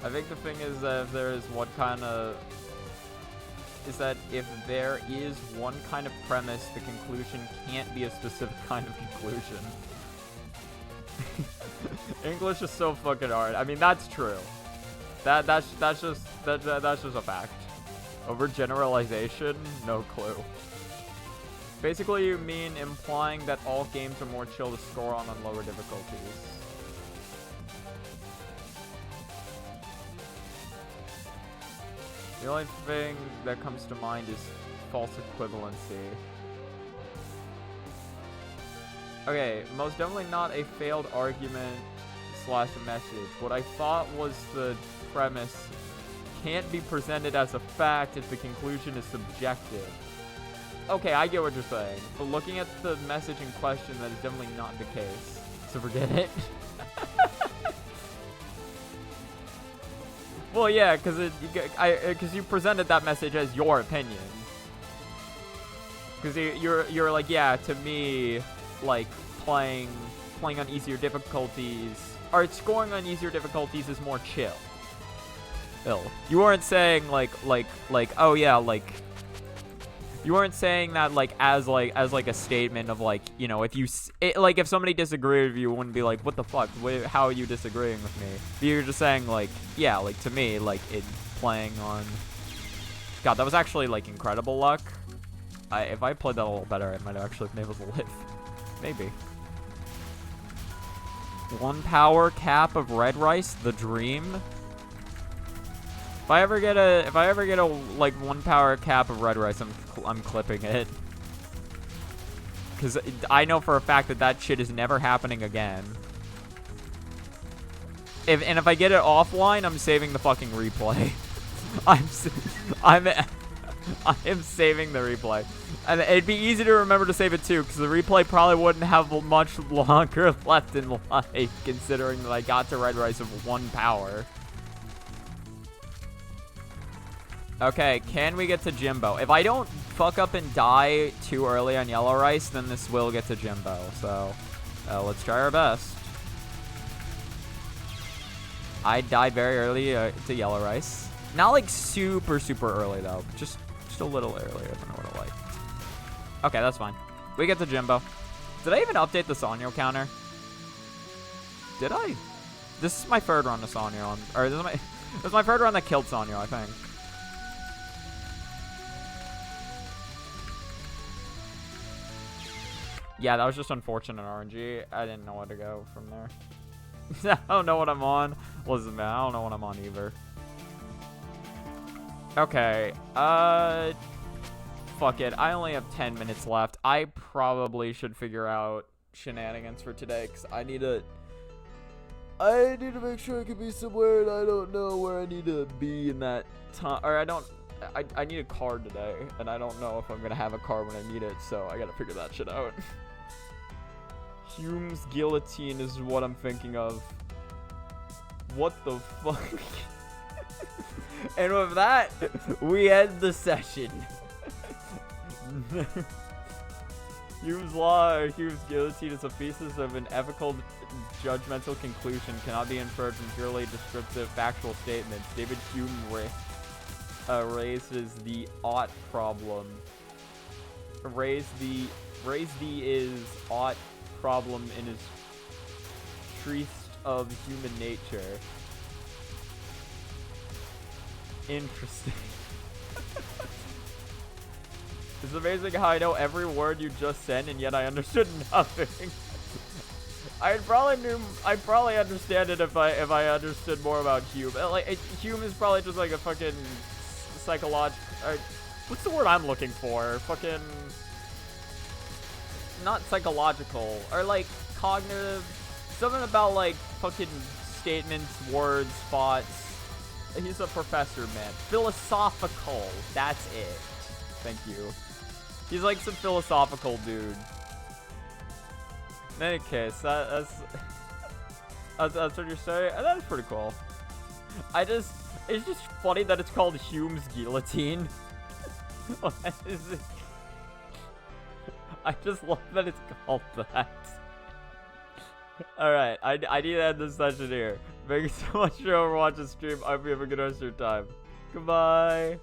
I think the thing is that if there is one kind of... is that if there is one kind of premise, the conclusion can't be a specific kind of conclusion. English is so fucking hard. I mean, that's true. That's just a fact. Overgeneralization? No clue. Basically, you mean implying that all games are more chill to score on lower difficulties. The only thing that comes to mind is false equivalency. Okay, most definitely not a failed argument slash message. What I thought was the premise can't be presented as a fact if the conclusion is subjective. Okay, I get what you're saying. But looking at the message in question, that is definitely not the case. So forget it. Well, yeah, because you presented that message as your opinion. Because you're like, yeah, to me, like playing on easier difficulties, or scoring on easier difficulties is more chill. You weren't saying like oh yeah, like you weren't saying that like as a statement of like, you know, if somebody disagreed with you, wouldn't be like, what the fuck, how are you disagreeing with me? But you're just saying like, yeah, like to me, like in playing on, God, that was actually like incredible luck. If I played that a little better, I might have actually been able to live. Maybe. 1 power cap of red rice, the dream. If I ever get a like 1 power cap of red rice, I'm clipping it. Cause I know for a fact that shit is never happening again. If I get it offline, I'm saving the fucking replay. I am saving the replay. And it'd be easy to remember to save it too, because the replay probably wouldn't have much longer left in life, considering that I got to red rice of 1 power. Okay, can we get to Jimbo? If I don't fuck up and die too early on yellow rice, then this will get to Jimbo. So, let's try our best. I died very early to yellow rice. Not like super early though. Just a little earlier than I would have liked. Okay, that's fine. We get to Jimbo. Did I even update the Sanyo counter? Did I? This is my third run to Sanyo. Or this is my third run that killed Sanyo, I think. Yeah, that was just unfortunate RNG. I didn't know where to go from there. I don't know what I'm on. Listen, man, I don't know what I'm on either. Okay, fuck it. I only have 10 minutes left. I probably should figure out shenanigans for today, because I need to make sure I can be somewhere, and I don't know where I need to be in that time. Or I need a card today, and I don't know if I'm gonna have a card when I need it, so I gotta figure that shit out. Hume's guillotine is what I'm thinking of. What the fuck? And with that, we end the session. Hume's law, or Hume's guillotine, is a thesis of an ethical, judgmental conclusion, cannot be inferred from purely descriptive, factual statements. David Hume raises the ought problem. Raise the is ought problem in his treatise of human nature. Interesting. It's amazing how I know every word you just said, and yet I understood nothing. I'd probably understand it if I understood more about Hume. Like, Hume is probably just like a fucking psychological. What's the word I'm looking for? Fucking not psychological, or like cognitive. Something about like fucking statements, words, thoughts. He's a professor, man. Philosophical. That's it. Thank you. He's like some philosophical dude. In any case, that's what you're saying. That's pretty cool. It's just funny that it's called Hume's guillotine. What is it? I just love that it's called that. Alright, I need to end this session here. Thank you so much for watching the stream. I hope you have a good rest of your time. Goodbye.